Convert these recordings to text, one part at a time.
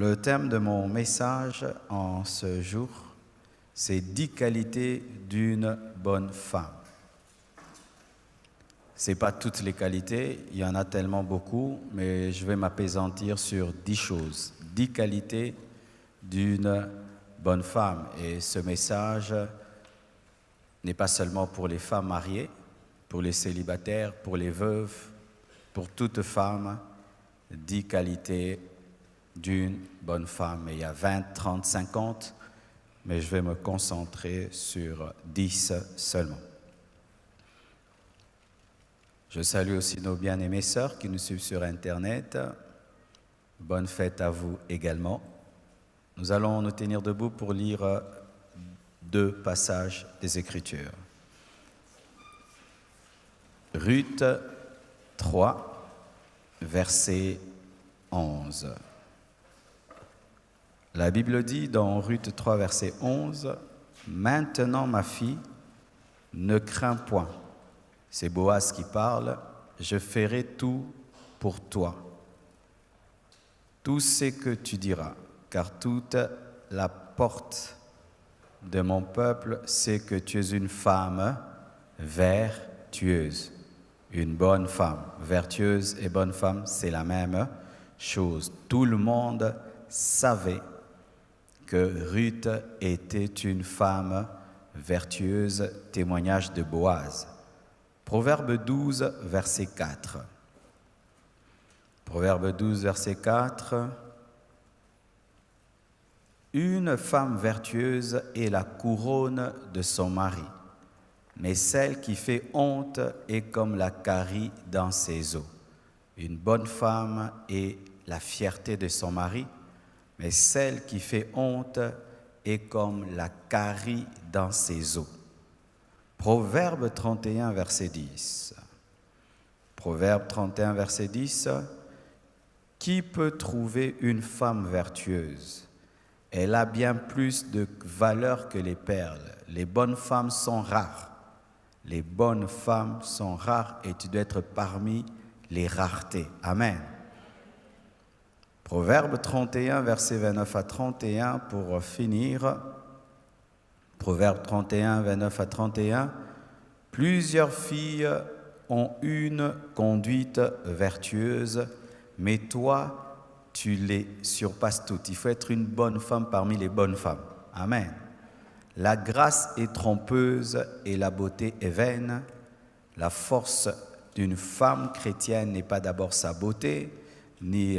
Le thème de mon message en ce jour, c'est 10 qualités d'une bonne femme. Ce n'est pas toutes les qualités, il y en a tellement beaucoup, mais je vais m'appesantir sur 10 choses, 10 qualités d'une bonne femme. Et ce message n'est pas seulement pour les femmes mariées, pour les célibataires, pour les veuves, pour toute femme, 10 qualités d'une bonne femme. Et il y a 20, 30, 50, mais je vais me concentrer sur 10 seulement. Je salue aussi nos bien-aimées sœurs qui nous suivent sur Internet. Bonne fête à vous également. Nous allons nous tenir debout pour lire 2 passages des Écritures. Ruth 3, verset 11. La Bible dit dans Ruth 3, verset 11, « Maintenant, ma fille, ne crains point. » C'est Boaz qui parle, « Je ferai tout pour toi. Tout ce que tu diras, car toute la porte de mon peuple sait que tu es une femme vertueuse. » Une bonne femme, vertueuse et bonne femme, c'est la même chose. Tout le monde savait que Ruth était une femme vertueuse, témoignage de Boaz. Proverbe 12, verset 4. Proverbe 12, verset 4. Une femme vertueuse est la couronne de son mari, mais celle qui fait honte est comme la carie dans ses os. Une bonne femme est la fierté de son mari, mais celle qui fait honte est comme la carie dans ses os. Proverbe 31, verset 10. Proverbe 31, verset 10. Qui peut trouver une femme vertueuse? Elle a bien plus de valeur que les perles. Les bonnes femmes sont rares. Les bonnes femmes sont rares et tu dois être parmi les raretés. Amen. Proverbe 31, versets 29 à 31 pour finir. Proverbe 31, 29 à 31. Plusieurs filles ont une conduite vertueuse, mais toi, tu les surpasses toutes. Il faut être une bonne femme parmi les bonnes femmes. Amen. La grâce est trompeuse et la beauté est vaine. La force d'une femme chrétienne n'est pas d'abord sa beauté, ni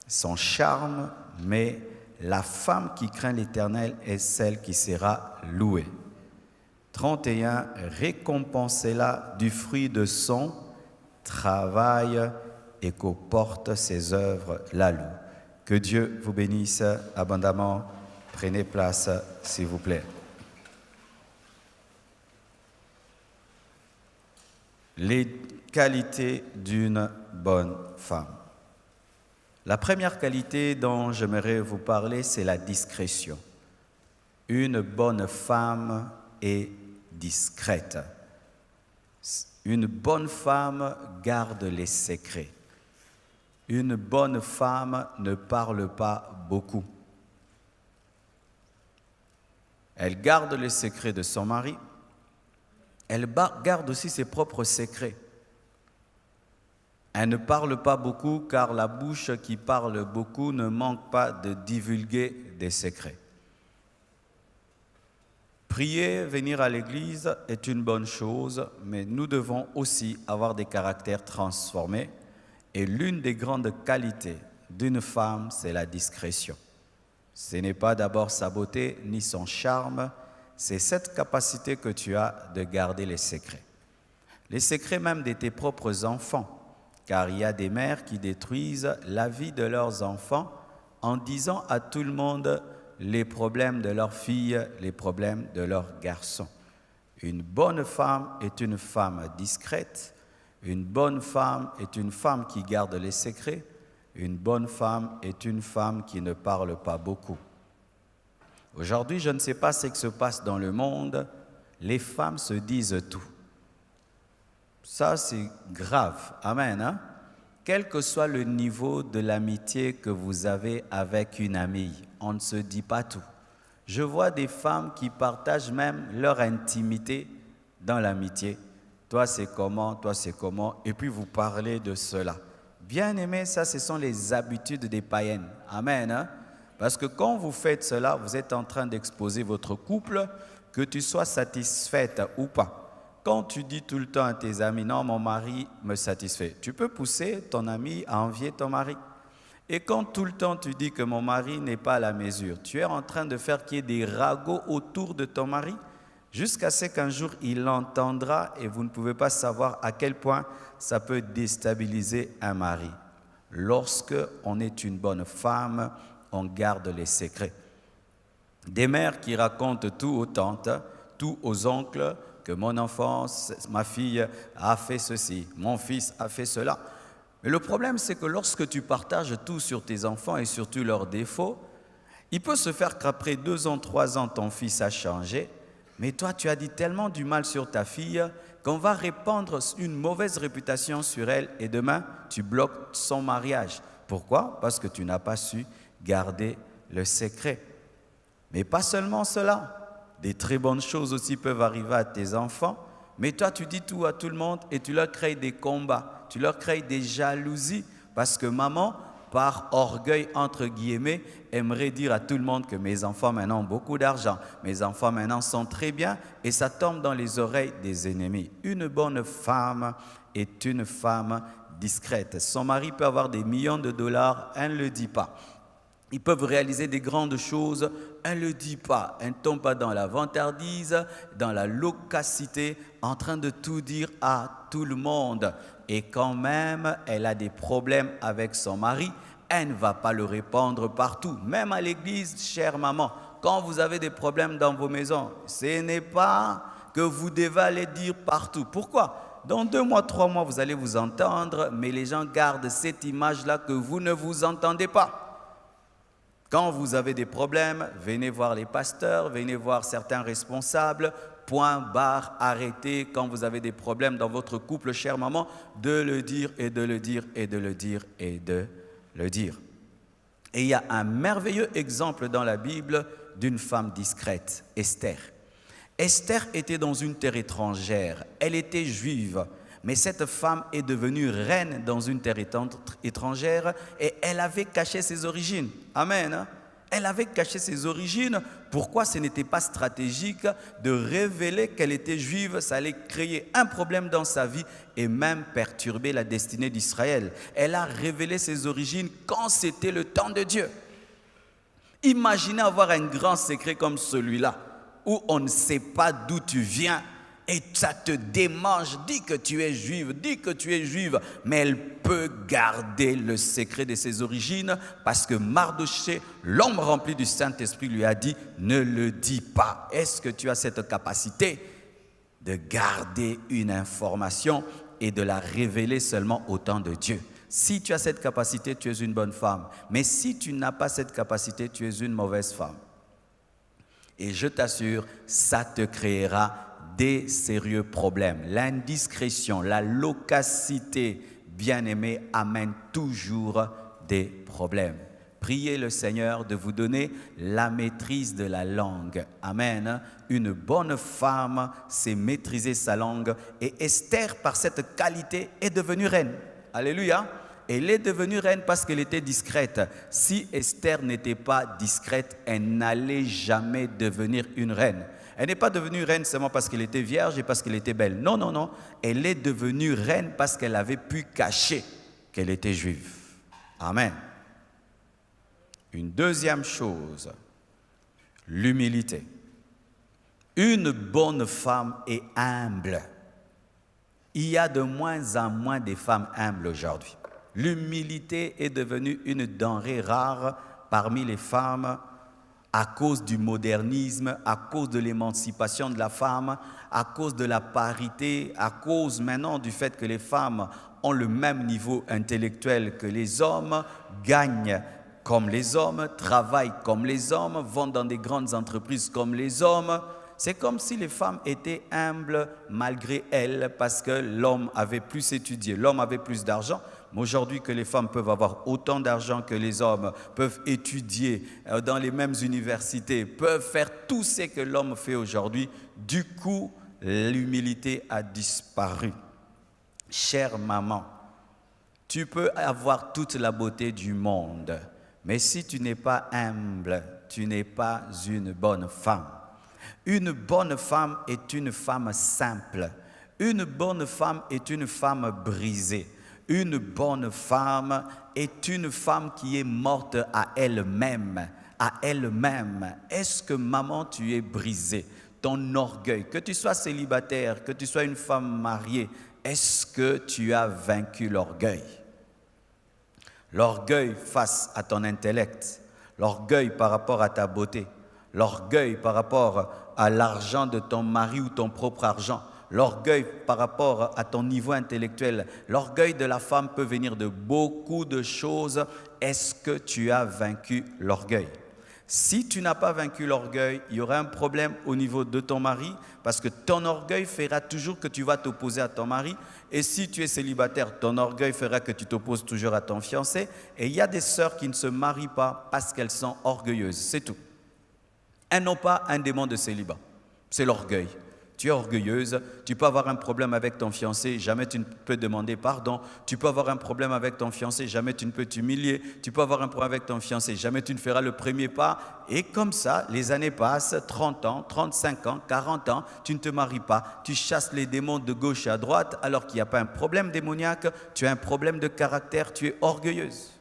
son charme, mais la femme qui craint l'Éternel est celle qui sera louée. 31. Récompensez-la du fruit de son travail et qu'aux portes ses œuvres la louent. Que Dieu vous bénisse abondamment. Prenez place, s'il vous plaît. Les qualités d'une bonne femme. La première qualité dont j'aimerais vous parler, c'est la discrétion. Une bonne femme est discrète. Une bonne femme garde les secrets. Une bonne femme ne parle pas beaucoup. Elle garde les secrets de son mari. Elle garde aussi ses propres secrets. Elle ne parle pas beaucoup car la bouche qui parle beaucoup ne manque pas de divulguer des secrets. Prier, venir à l'église est une bonne chose, mais nous devons aussi avoir des caractères transformés. Et l'une des grandes qualités d'une femme, c'est la discrétion. Ce n'est pas d'abord sa beauté ni son charme, c'est cette capacité que tu as de garder les secrets. Les secrets même de tes propres enfants, car il y a des mères qui détruisent la vie de leurs enfants en disant à tout le monde les problèmes de leurs filles, les problèmes de leurs garçons. Une bonne femme est une femme discrète, une bonne femme est une femme qui garde les secrets, une bonne femme est une femme qui ne parle pas beaucoup. Aujourd'hui, je ne sais pas ce qui se passe dans le monde, les femmes se disent tout. Ça, c'est grave. Amen. Hein? quel que soit le niveau de l'amitié que vous avez avec une amie, on ne se dit pas tout. Je vois des femmes qui partagent même leur intimité dans l'amitié. Toi, c'est comment, et puis vous parlez de cela. Bien aimé, ça, ce sont les habitudes des païennes. Amen. Hein? Parce que quand vous faites cela, vous êtes en train d'exposer votre couple, que tu sois satisfaite ou pas. Quand tu dis tout le temps à tes amis, non, mon mari me satisfait, tu peux pousser ton ami à envier ton mari. Et quand tout le temps tu dis que mon mari n'est pas à la mesure, tu es en train de faire qu'il y ait des ragots autour de ton mari, jusqu'à ce qu'un jour il l'entendra et vous ne pouvez pas savoir à quel point ça peut déstabiliser un mari. Lorsque on est une bonne femme, on garde les secrets. Des mères qui racontent tout aux tantes, tout aux oncles, que mon enfant, ma fille a fait ceci, mon fils a fait cela. Mais le problème, c'est que lorsque tu partages tout sur tes enfants et surtout leurs défauts, il peut se faire qu'après 2 ans, 3 ans, ton fils a changé, mais toi, tu as dit tellement du mal sur ta fille qu'on va répandre une mauvaise réputation sur elle et demain, tu bloques son mariage. Pourquoi? Parce que tu n'as pas su garder le secret. Mais pas seulement cela. Des très bonnes choses aussi peuvent arriver à tes enfants, mais toi, tu dis tout à tout le monde et tu leur crées des combats, tu leur crées des jalousies, parce que maman, par orgueil, entre guillemets, aimerait dire à tout le monde que mes enfants maintenant ont beaucoup d'argent, mes enfants maintenant sont très bien, et ça tombe dans les oreilles des ennemis. Une bonne femme est une femme discrète. Son mari peut avoir des millions de dollars, elle ne le dit pas. Ils peuvent réaliser des grandes choses, elle ne le dit pas. Elle ne tombe pas dans la vantardise, dans la loquacité, en train de tout dire à tout le monde. Et quand même, elle a des problèmes avec son mari, elle ne va pas le répandre partout. Même à l'église, chère maman, quand vous avez des problèmes dans vos maisons, ce n'est pas que vous devez aller dire partout. Pourquoi ? Dans 2 mois, 3 mois, vous allez vous entendre, mais les gens gardent cette image-là que vous ne vous entendez pas. Quand vous avez des problèmes, venez voir les pasteurs, venez voir certains responsables, point, barre, arrêtez. Quand vous avez des problèmes dans votre couple, chère maman, de le dire et de le dire et de le dire et de le dire. Et il y a un merveilleux exemple dans la Bible d'une femme discrète, Esther. Esther était dans une terre étrangère, elle était juive. Mais cette femme est devenue reine dans une terre étrangère et elle avait caché ses origines. Amen. Elle avait caché ses origines. Pourquoi ce n'était pas stratégique de révéler qu'elle était juive? Ça allait créer un problème dans sa vie et même perturber la destinée d'Israël. Elle a révélé ses origines quand c'était le temps de Dieu. Imaginez avoir un grand secret comme celui-là, où on ne sait pas d'où tu viens. Et ça te démange, dis que tu es juive, mais elle peut garder le secret de ses origines parce que Mardochée, l'homme rempli du Saint-Esprit, lui a dit, ne le dis pas. Est-ce que tu as cette capacité de garder une information et de la révéler seulement au temps de Dieu? Si tu as cette capacité, tu es une bonne femme. Mais si tu n'as pas cette capacité, tu es une mauvaise femme. Et je t'assure, ça te créera des sérieux problèmes. L'indiscrétion, la loquacité, bien-aimé, amène toujours des problèmes. Priez le Seigneur de vous donner la maîtrise de la langue. Amen. Une bonne femme sait maîtriser sa langue et Esther, par cette qualité, est devenue reine. Alléluia. Elle est devenue reine parce qu'elle était discrète. Si Esther n'était pas discrète, elle n'allait jamais devenir une reine. Elle n'est pas devenue reine seulement parce qu'elle était vierge et parce qu'elle était belle. Non, non, non. Elle est devenue reine parce qu'elle avait pu cacher qu'elle était juive. Amen. Une deuxième chose, l'humilité. Une bonne femme est humble. Il y a de moins en moins de femmes humbles aujourd'hui. L'humilité est devenue une denrée rare parmi les femmes à cause du modernisme, à cause de l'émancipation de la femme, à cause de la parité, à cause maintenant du fait que les femmes ont le même niveau intellectuel que les hommes, gagnent comme les hommes, travaillent comme les hommes, vont dans des grandes entreprises comme les hommes. C'est comme si les femmes étaient humbles malgré elles parce que l'homme avait plus étudié, l'homme avait plus d'argent. Mais aujourd'hui que les femmes peuvent avoir autant d'argent que les hommes, peuvent étudier dans les mêmes universités, peuvent faire tout ce que l'homme fait aujourd'hui, du coup, l'humilité a disparu. Chère maman, tu peux avoir toute la beauté du monde, mais si tu n'es pas humble, tu n'es pas une bonne femme. Une bonne femme est une femme simple. Une bonne femme est une femme brisée. Une bonne femme est une femme qui est morte à elle-même. À elle-même. Est-ce que maman, tu es brisée? Ton orgueil, que tu sois célibataire, que tu sois une femme mariée, est-ce que tu as vaincu l'orgueil? L'orgueil face à ton intellect, l'orgueil par rapport à ta beauté, l'orgueil par rapport à l'argent de ton mari ou ton propre argent, l'orgueil par rapport à ton niveau intellectuel, l'orgueil de la femme peut venir de beaucoup de choses. Est-ce que tu as vaincu l'orgueil? Si tu n'as pas vaincu l'orgueil, il y aura un problème au niveau de ton mari parce que ton orgueil fera toujours que tu vas t'opposer à ton mari. Et si tu es célibataire, ton orgueil fera que tu t'opposes toujours à ton fiancé. Et il y a des sœurs qui ne se marient pas parce qu'elles sont orgueilleuses, c'est tout. Elles n'ont pas un démon de célibat, c'est l'orgueil. Tu es orgueilleuse, tu peux avoir un problème avec ton fiancé, jamais tu ne peux demander pardon. Tu peux avoir un problème avec ton fiancé, jamais tu ne peux t'humilier. Tu peux avoir un problème avec ton fiancé, jamais tu ne feras le premier pas. Et comme ça, les années passent, 30 ans, 35 ans, 40 ans, tu ne te maries pas. Tu chasses les démons de gauche et à droite alors qu'il n'y a pas un problème démoniaque, tu as un problème de caractère, tu es orgueilleuse.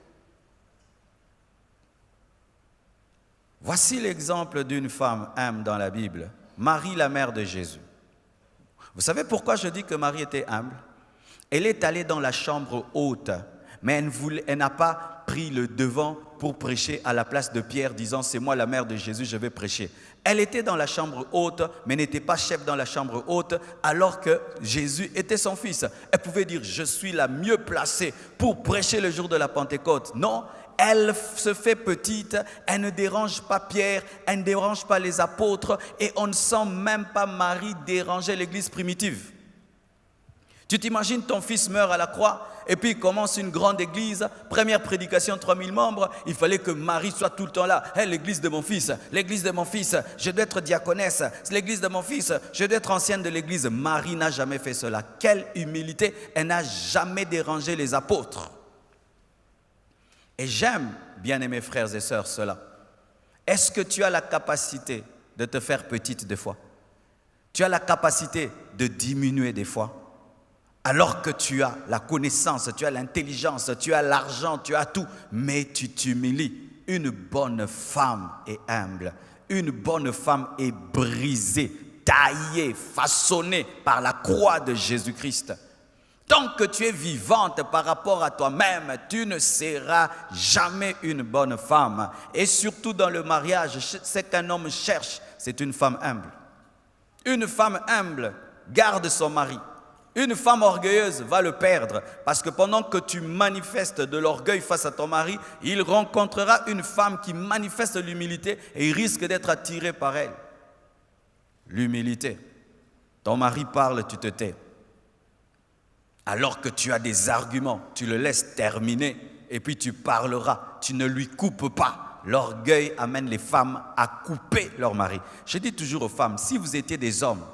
Voici l'exemple d'une femme humble dans la Bible. Marie, la mère de Jésus. Vous savez pourquoi je dis que Marie était humble? Elle est allée dans la chambre haute, mais elle n'a pas pris le devant pour prêcher à la place de Pierre, disant « c'est moi la mère de Jésus, je vais prêcher ». Elle était dans la chambre haute, mais n'était pas chef dans la chambre haute, alors que Jésus était son fils. Elle pouvait dire « je suis la mieux placée pour prêcher le jour de la Pentecôte ». Non, elle se fait petite, elle ne dérange pas Pierre, elle ne dérange pas les apôtres et on ne sent même pas Marie déranger l'église primitive. Tu t'imagines ton fils meurt à la croix et puis il commence une grande église, première prédication, 3000 membres, il fallait que Marie soit tout le temps là. Hey, l'église de mon fils, je dois être diaconesse, l'église de mon fils, je dois être ancienne de l'église. Marie n'a jamais fait cela. Quelle humilité, elle n'a jamais dérangé les apôtres. Et j'aime, bien-aimés frères et sœurs, cela. Est-ce que tu as la capacité de te faire petite des fois? Tu as la capacité de diminuer des fois? Alors que tu as la connaissance, tu as l'intelligence, tu as l'argent, tu as tout, mais tu t'humilies. Une bonne femme est humble. Une bonne femme est brisée, taillée, façonnée par la croix de Jésus-Christ. Tant que tu es vivante par rapport à toi-même, tu ne seras jamais une bonne femme. Et surtout dans le mariage, ce qu'un homme cherche, c'est une femme humble. Une femme humble garde son mari. Une femme orgueilleuse va le perdre parce que pendant que tu manifestes de l'orgueil face à ton mari, il rencontrera une femme qui manifeste l'humilité et il risque d'être attiré par elle. L'humilité. Ton mari parle, tu te tais. Alors que tu as des arguments, tu le laisses terminer et puis tu parleras, tu ne lui coupes pas. L'orgueil amène les femmes à couper leur mari. Je dis toujours aux femmes, si vous étiez des hommes,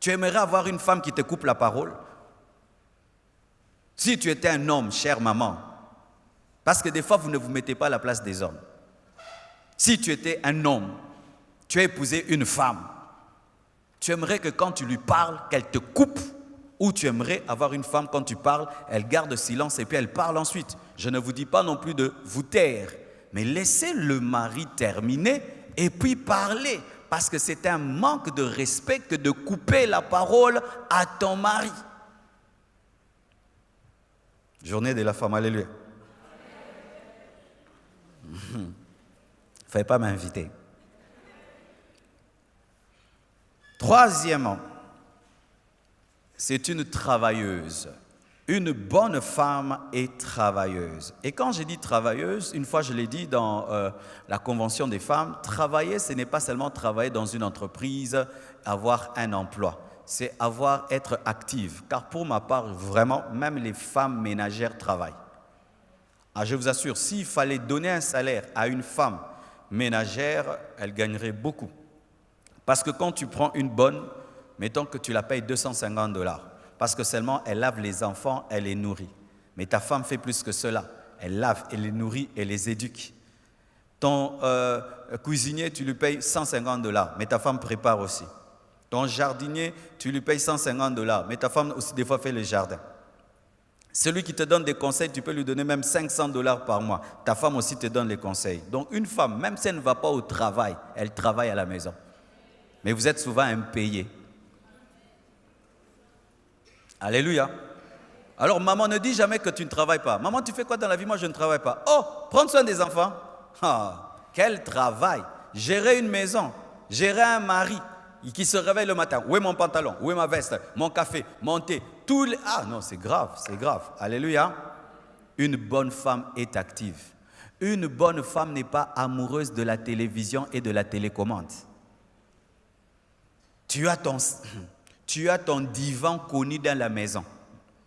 tu aimerais avoir une femme qui te coupe la parole? Si tu étais un homme, chère maman, parce que des fois vous ne vous mettez pas à la place des hommes. Si tu étais un homme, tu as épousé une femme, tu aimerais que quand tu lui parles, qu'elle te coupe? Ou tu aimerais avoir une femme, quand tu parles, elle garde silence et puis elle parle ensuite. Je ne vous dis pas non plus de vous taire, mais laissez le mari terminer et puis parler. Parce que c'est un manque de respect que de couper la parole à ton mari. Journée de la femme, alléluia. Il ne fallait pas m'inviter. Troisièmement, c'est une travailleuse. Une bonne femme est travailleuse. Et quand je dis travailleuse, une fois je l'ai dit dans la Convention des femmes, travailler, ce n'est pas seulement travailler dans une entreprise, avoir un emploi. c'est être active. Car pour ma part, vraiment, même les femmes ménagères travaillent. Ah, je vous assure, s'il fallait donner un salaire à une femme ménagère, elle gagnerait beaucoup. Parce que quand tu prends une bonne, mettons que tu la payes $250, parce que seulement elle lave les enfants, elle les nourrit. Mais ta femme fait plus que cela. Elle lave, elle les nourrit, elle les éduque. Ton cuisinier, tu lui payes $150, mais ta femme prépare aussi. Ton jardinier, tu lui payes $150, mais ta femme aussi des fois fait le jardin. Celui qui te donne des conseils, tu peux lui donner même $500 par mois. Ta femme aussi te donne les conseils. Donc une femme, même si elle ne va pas au travail, elle travaille à la maison. Mais vous êtes souvent impayés. Alléluia. Alors maman, ne dis jamais que tu ne travailles pas. Maman, tu fais quoi dans la vie? Moi, je ne travaille pas. Oh, prendre soin des enfants. Ah, quel travail. Gérer une maison, gérer un mari qui se réveille le matin. Où est mon pantalon? Où est ma veste? Mon café, mon thé, tous les... Ah non, c'est grave, c'est grave. Alléluia. Une bonne femme est active. Une bonne femme n'est pas amoureuse de la télévision et de la télécommande. Tu as ton divan connu dans la maison.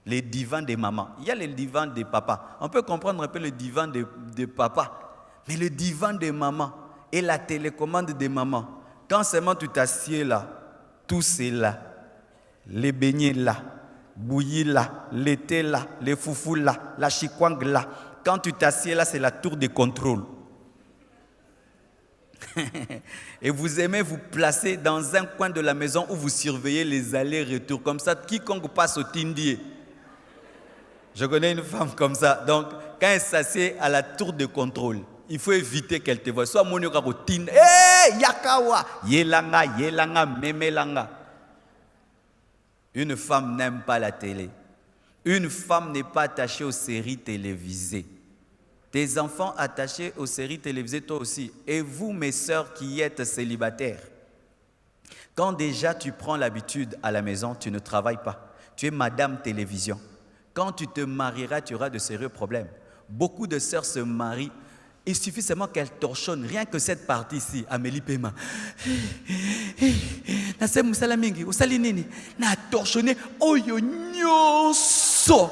Les divans des mamans. Il y a les divans des papas. On peut comprendre un peu le divan des papas. Mais le divan des mamans et la télécommande des mamans, quand seulement tu t'assieds là, tout c'est là. Les beignets là, bouillis là, l'été là, les foufous là, la chikwang là. Quand tu t'assieds là, c'est la tour de contrôle. Et vous aimez vous placer dans un coin de la maison où vous surveillez les allers-retours. Comme ça, quiconque passe au Tindier. Je connais une femme comme ça. Donc, quand elle s'assied à la tour de contrôle, il faut éviter qu'elle te voie. Soit monyoka ko tin, yakawa, yelanga, memelanga. Une femme n'aime pas la télé. Une femme n'est pas attachée aux séries télévisées. Tes enfants attachés aux séries télévisées, toi aussi. Et vous, mes sœurs qui êtes célibataires, quand déjà tu prends l'habitude à la maison, tu ne travailles pas. Tu es madame télévision. Quand tu te marieras, tu auras de sérieux problèmes. Beaucoup de sœurs se marient. Il suffit seulement qu'elles torchonnent. Rien que cette partie-ci, Amélie Pema. Nase musala mingi, usali nini? Na torchonné, oyo nyoso.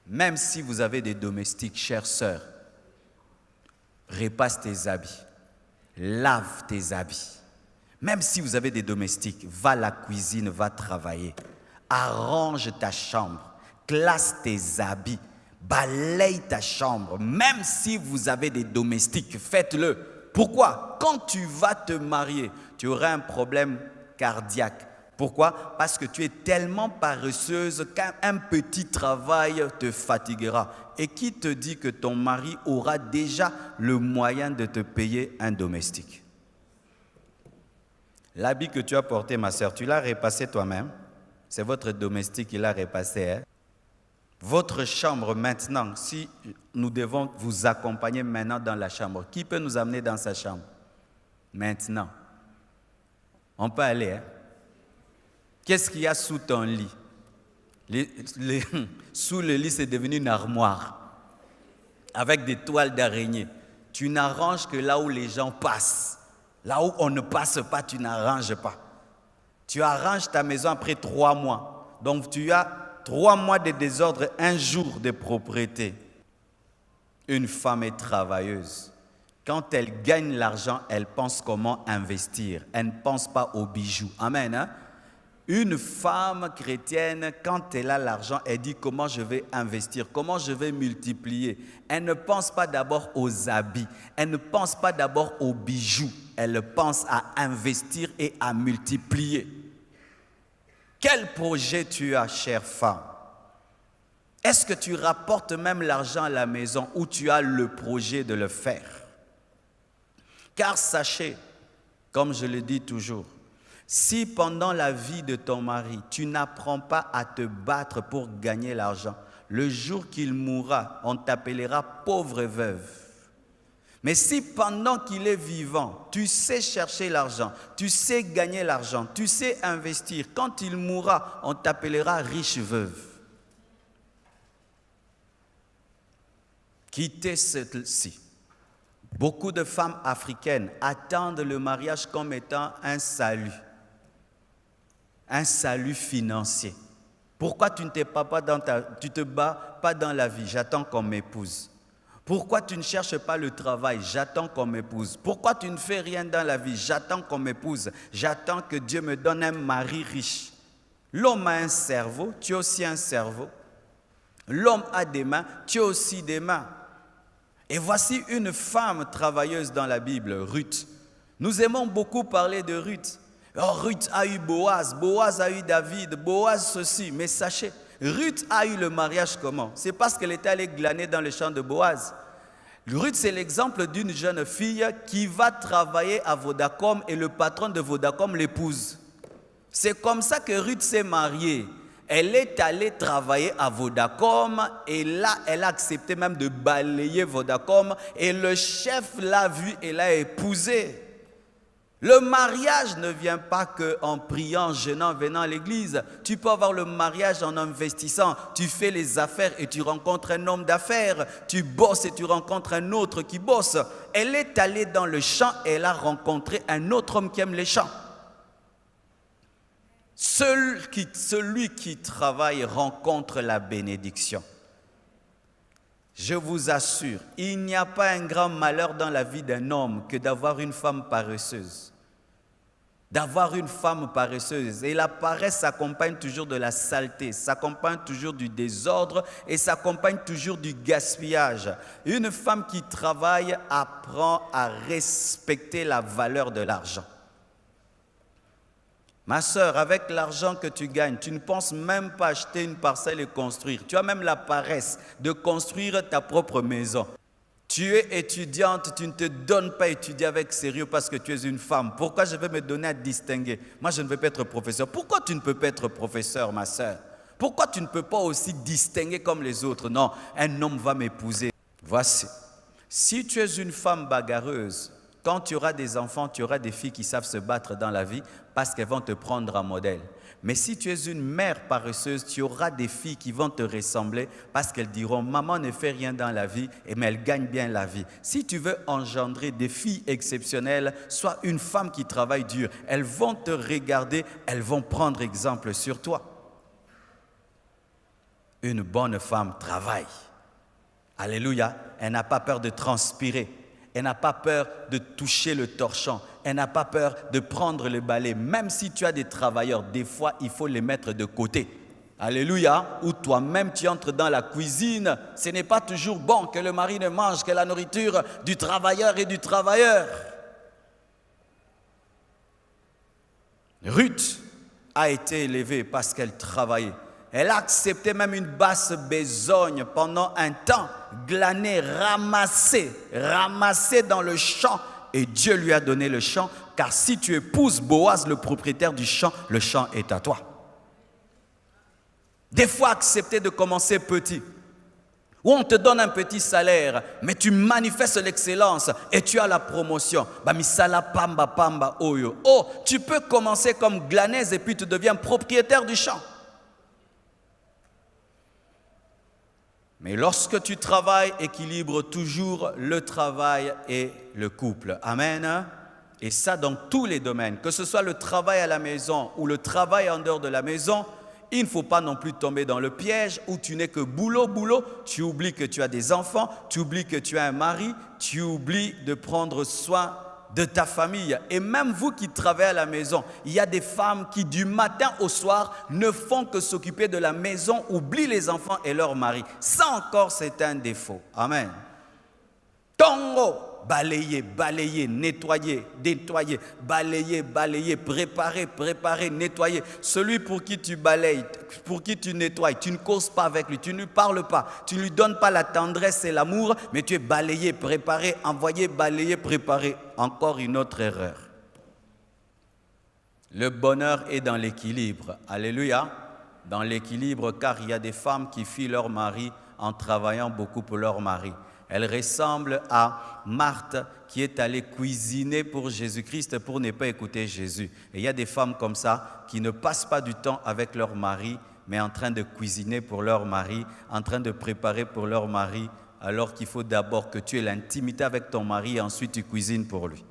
Même si vous avez des domestiques, chères sœurs, repasse tes habits, lave tes habits. Même si vous avez des domestiques, va à la cuisine, va travailler. Arrange ta chambre, classe tes habits, balaye ta chambre. Même si vous avez des domestiques, faites-le. Pourquoi? Quand tu vas te marier, tu auras un problème cardiaque. Pourquoi? Parce que tu es tellement paresseuse qu'un petit travail te fatiguera. Et qui te dit que ton mari aura déjà le moyen de te payer un domestique? L'habit que tu as porté, ma sœur, tu l'as repassé toi-même. C'est votre domestique qui l'a repassé. Hein? Votre chambre maintenant, si nous devons vous accompagner maintenant dans la chambre, qui peut nous amener dans sa chambre? Maintenant. On peut aller, hein? Qu'est-ce qu'il y a sous ton lit? Sous le lit, c'est devenu une armoire avec des toiles d'araignée. Tu n'arranges que là où les gens passent. Là où on ne passe pas, tu n'arranges pas. Tu arranges ta maison après 3 mois. Donc tu as 3 mois de désordre, 1 jour de propriété. Une femme est travailleuse. Quand elle gagne l'argent, elle pense comment investir. Elle ne pense pas aux bijoux. Amen, hein? Une femme chrétienne, quand elle a l'argent, elle dit comment je vais investir, comment je vais multiplier. Elle ne pense pas d'abord aux habits, elle ne pense pas d'abord aux bijoux, elle pense à investir et à multiplier. Quel projet tu as, chère femme? Est-ce que tu rapportes même l'argent à la maison ou tu as le projet de le faire? Car sachez, comme je le dis toujours, si pendant la vie de ton mari, tu n'apprends pas à te battre pour gagner l'argent, le jour qu'il mourra, on t'appellera pauvre veuve. Mais si pendant qu'il est vivant, tu sais chercher l'argent, tu sais gagner l'argent, tu sais investir, quand il mourra, on t'appellera riche veuve. Quittez celle-ci Beaucoup de femmes africaines attendent le mariage comme étant un salut financier. Pourquoi tu ne te bats pas dans la vie? J'attends qu'on m'épouse. Pourquoi tu ne cherches pas le travail? J'attends qu'on m'épouse. Pourquoi tu ne fais rien dans la vie? J'attends qu'on m'épouse. J'attends que Dieu me donne un mari riche. L'homme a un cerveau, tu as aussi un cerveau. L'homme a des mains, tu as aussi des mains. Et voici une femme travailleuse dans la Bible, Ruth. Nous aimons beaucoup parler de Ruth. Oh, Ruth a eu Boaz, Boaz a eu David, Boaz ceci. Mais sachez, Ruth a eu le mariage comment? C'est parce qu'elle était allée glaner dans le champ de Boaz. Ruth, c'est l'exemple d'une jeune fille qui va travailler à Vodacom et le patron de Vodacom l'épouse. C'est comme ça que Ruth s'est mariée. Elle est allée travailler à Vodacom et là, elle a accepté même de balayer Vodacom et le chef l'a vue et l'a épousée. Le mariage ne vient pas qu'en priant, jeûnant, venant à l'église. Tu peux avoir le mariage en investissant. Tu fais les affaires et tu rencontres un homme d'affaires. Tu bosses et tu rencontres un autre qui bosse. Elle est allée dans le champ et elle a rencontré un autre homme qui aime les champs. Celui qui travaille rencontre la bénédiction. Je vous assure, il n'y a pas un grand malheur dans la vie d'un homme que d'avoir une femme paresseuse. D'avoir une femme paresseuse. Et la paresse s'accompagne toujours de la saleté, s'accompagne toujours du désordre et s'accompagne toujours du gaspillage. Une femme qui travaille apprend à respecter la valeur de l'argent. Ma sœur, avec l'argent que tu gagnes, tu ne penses même pas acheter une parcelle et construire. Tu as même la paresse de construire ta propre maison. Tu es étudiante, tu ne te donnes pas étudier avec sérieux parce que tu es une femme. Pourquoi je vais me donner à distinguer? Moi, je ne veux pas être professeur. Pourquoi tu ne peux pas être professeur, ma sœur? Pourquoi tu ne peux pas aussi distinguer comme les autres? Non, un homme va m'épouser. Voici, si tu es une femme bagarreuse, quand tu auras des enfants, tu auras des filles qui savent se battre dans la vie parce qu'elles vont te prendre en modèle. Mais si tu es une mère paresseuse, tu auras des filles qui vont te ressembler parce qu'elles diront « Maman ne fait rien dans la vie, mais elle gagne bien la vie. » Si tu veux engendrer des filles exceptionnelles, sois une femme qui travaille dur. Elles vont te regarder, elles vont prendre exemple sur toi. Une bonne femme travaille. Alléluia. Elle n'a pas peur de transpirer. Elle n'a pas peur de toucher le torchon. Elle n'a pas peur de prendre le balai. Même si tu as des travailleurs, des fois, il faut les mettre de côté. Alléluia. Ou toi-même, tu entres dans la cuisine. Ce n'est pas toujours bon que le mari ne mange que la nourriture du travailleur et du travailleur. Ruth a été élevée parce qu'elle travaillait. Elle a accepté même une basse besogne pendant un temps, glaner, ramasser dans le champ. Et Dieu lui a donné le champ, car si tu épouses Boaz, le propriétaire du champ, le champ est à toi. Des fois, accepter de commencer petit, où on te donne un petit salaire, mais tu manifestes l'excellence et tu as la promotion. Bamisala pamba pamba oyo. Oh, tu peux commencer comme glaneuse et puis tu deviens propriétaire du champ. Mais lorsque tu travailles, équilibre toujours le travail et le couple. Amen. Et ça dans tous les domaines. Que ce soit le travail à la maison ou le travail en dehors de la maison, il ne faut pas non plus tomber dans le piège où tu n'es que boulot, boulot. Tu oublies que tu as des enfants, tu oublies que tu as un mari, tu oublies de prendre soin de ta famille. Et même vous qui travaillez à la maison, il y a des femmes qui du matin au soir ne font que s'occuper de la maison, oublient les enfants et leur mari. Ça encore, c'est un défaut. Amen. Tongo, balayer, balayer, nettoyer, nettoyer, balayer, balayer, préparer, préparer, nettoyer. Celui pour qui tu balayes, pour qui tu nettoies, tu ne causes pas avec lui, tu ne lui parles pas, tu ne lui donnes pas la tendresse et l'amour, mais tu es balayé, préparé, envoyé, balayé, préparé. Encore une autre erreur. Le bonheur est dans l'équilibre. Alléluia. Dans l'équilibre, car il y a des femmes qui fuient leur mari en travaillant beaucoup pour leur mari. Elle ressemble à Marthe qui est allée cuisiner pour Jésus-Christ pour ne pas écouter Jésus. Et il y a des femmes comme ça qui ne passent pas du temps avec leur mari, mais en train de cuisiner pour leur mari, en train de préparer pour leur mari. alors qu'il faut d'abord que tu aies l'intimité avec ton mari et ensuite tu cuisines pour lui.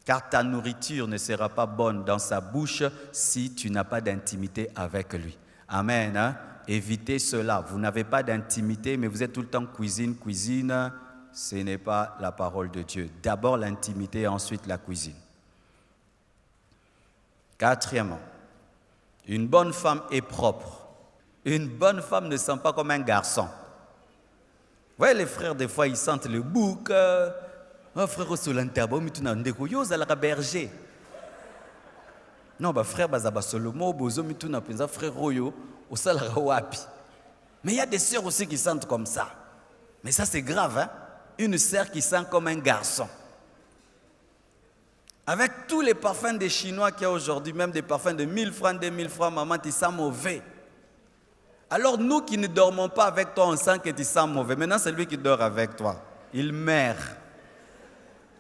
Car ta nourriture ne sera pas bonne dans sa bouche si tu n'as pas d'intimité avec lui. Amen. Hein? Évitez cela. Vous n'avez pas d'intimité, mais vous êtes tout le temps cuisine. Ce n'est pas la parole de Dieu. D'abord l'intimité et ensuite la cuisine. Quatrièmement, une bonne femme est propre. Une bonne femme ne sent pas comme un garçon. Vous voyez, les frères, des fois, ils sentent le bouc. Oh, frère, sur l'interbo, mais tu n'as pas berger. Non, frère, bazaba solomo, bozo, mais tu n'as pas frère royo, au salara wapi. Mais il y a des sœurs aussi qui sentent comme ça. Mais ça, c'est grave, hein? Une sœur qui sent comme un garçon. Avec tous les parfums des Chinois qu'il y a aujourd'hui, même des parfums de 1000 francs, 2000 francs, maman, tu sens mauvais. Alors nous qui ne dormons pas avec toi, on sent que tu sens mauvais. Maintenant, c'est lui qui dort avec toi. Il meurt.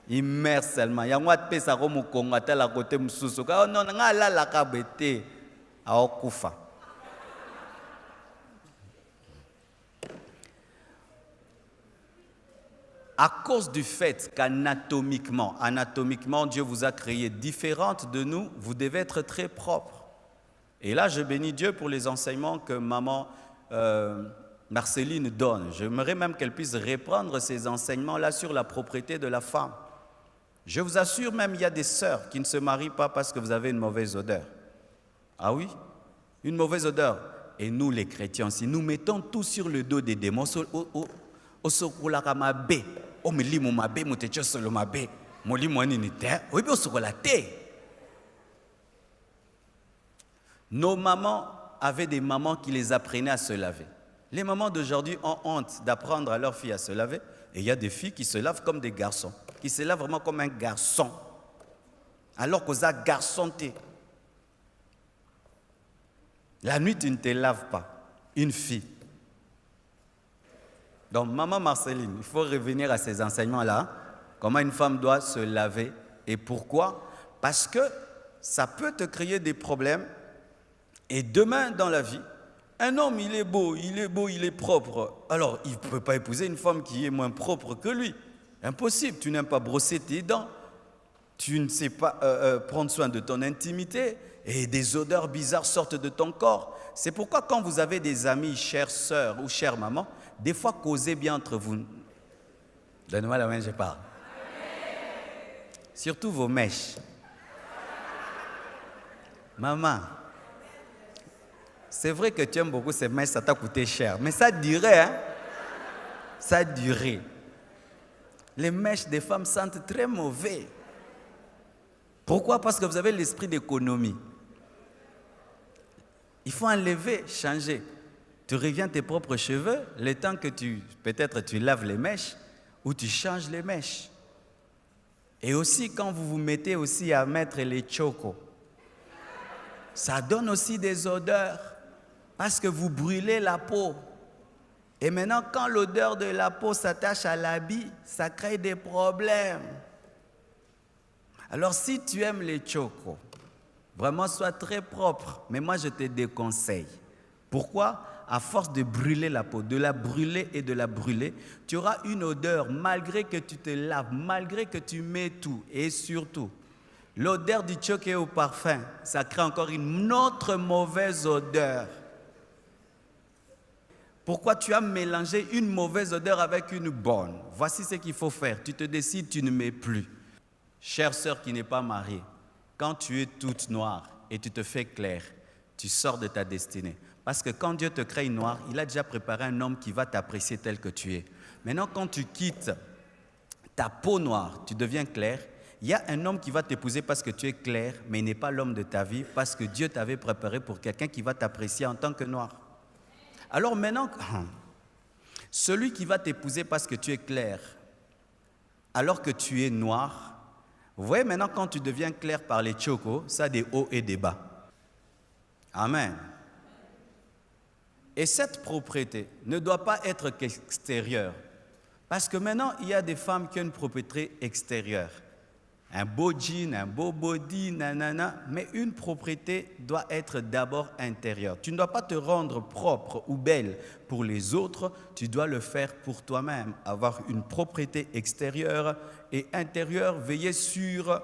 Il meurt seulement. Il y a un peu ça comme au Congo, tel à côté msusu. Oh non, non, là la kabete a okufa. À cause du fait qu'anatomiquement, Dieu vous a créé différentes de nous, vous devez être très propre. Et là, je bénis Dieu pour les enseignements que maman Marceline donne. J'aimerais même qu'elle puisse reprendre ces enseignements-là sur la propreté de la femme. Je vous assure, même il y a des sœurs qui ne se marient pas parce que vous avez une mauvaise odeur. Ah oui? Une mauvaise odeur. Et nous, les chrétiens aussi, nous mettons tout sur le dos des démons. Nos mamans avaient des mamans qui les apprenaient à se laver. Les mamans d'aujourd'hui ont honte d'apprendre à leurs filles à se laver. Et il y a des filles qui se lavent comme des garçons, qui se lavent vraiment comme un garçon. Alors qu'aux garçonté. La nuit, tu ne te laves pas. Une fille. Donc, maman Marceline, il faut revenir à ces enseignements-là. Comment une femme doit se laver et pourquoi? Parce que ça peut te créer des problèmes. Et demain, dans la vie, un homme, il est beau, il est propre. Alors, il ne peut pas épouser une femme qui est moins propre que lui. Impossible. Tu n'aimes pas brosser tes dents. Tu ne sais pas prendre soin de ton intimité. Et des odeurs bizarres sortent de ton corps. C'est pourquoi quand vous avez des amis, chères sœurs ou chères mamans, des fois, causez bien entre vous. Donne-moi la main, je parle. Surtout vos mèches. Maman, c'est vrai que tu aimes beaucoup ces mèches, ça t'a coûté cher. Mais ça durait, hein? Ça durait. Les mèches des femmes sentent très mauvais. Pourquoi? Parce que vous avez l'esprit d'économie. Il faut enlever, changer. Tu reviens tes propres cheveux, le temps que peut-être tu laves les mèches ou tu changes les mèches. Et aussi quand vous vous mettez aussi à mettre les chocos, ça donne aussi des odeurs parce que vous brûlez la peau. Et maintenant, quand l'odeur de la peau s'attache à l'habit, ça crée des problèmes. Alors si tu aimes les chocos, vraiment sois très propre, mais moi je te déconseille. Pourquoi? À force de brûler la peau, de la brûler et de la brûler, tu auras une odeur malgré que tu te laves, malgré que tu mets tout. Et surtout, l'odeur du choqué au parfum, ça crée encore une autre mauvaise odeur. Pourquoi tu as mélangé une mauvaise odeur avec une bonne? Voici ce qu'il faut faire. Tu te décides, tu ne mets plus. Chère sœur qui n'est pas mariée, quand tu es toute noire et tu te fais claire, tu sors de ta destinée. Parce que quand Dieu te crée noir, il a déjà préparé un homme qui va t'apprécier tel que tu es. Maintenant, quand tu quittes ta peau noire, tu deviens clair, il y a un homme qui va t'épouser parce que tu es clair, mais il n'est pas l'homme de ta vie, parce que Dieu t'avait préparé pour quelqu'un qui va t'apprécier en tant que noir. Alors maintenant, celui qui va t'épouser parce que tu es clair, alors que tu es noir, vous voyez maintenant quand tu deviens clair par les chocos, ça a des hauts et des bas. Amen. Et cette propreté ne doit pas être qu'extérieure. Parce que maintenant, il y a des femmes qui ont une propreté extérieure. un beau jean, un beau body, nanana, mais une propreté doit être d'abord intérieure. Tu ne dois pas te rendre propre ou belle pour les autres, tu dois le faire pour toi-même. Avoir une propreté extérieure et intérieure, veiller sur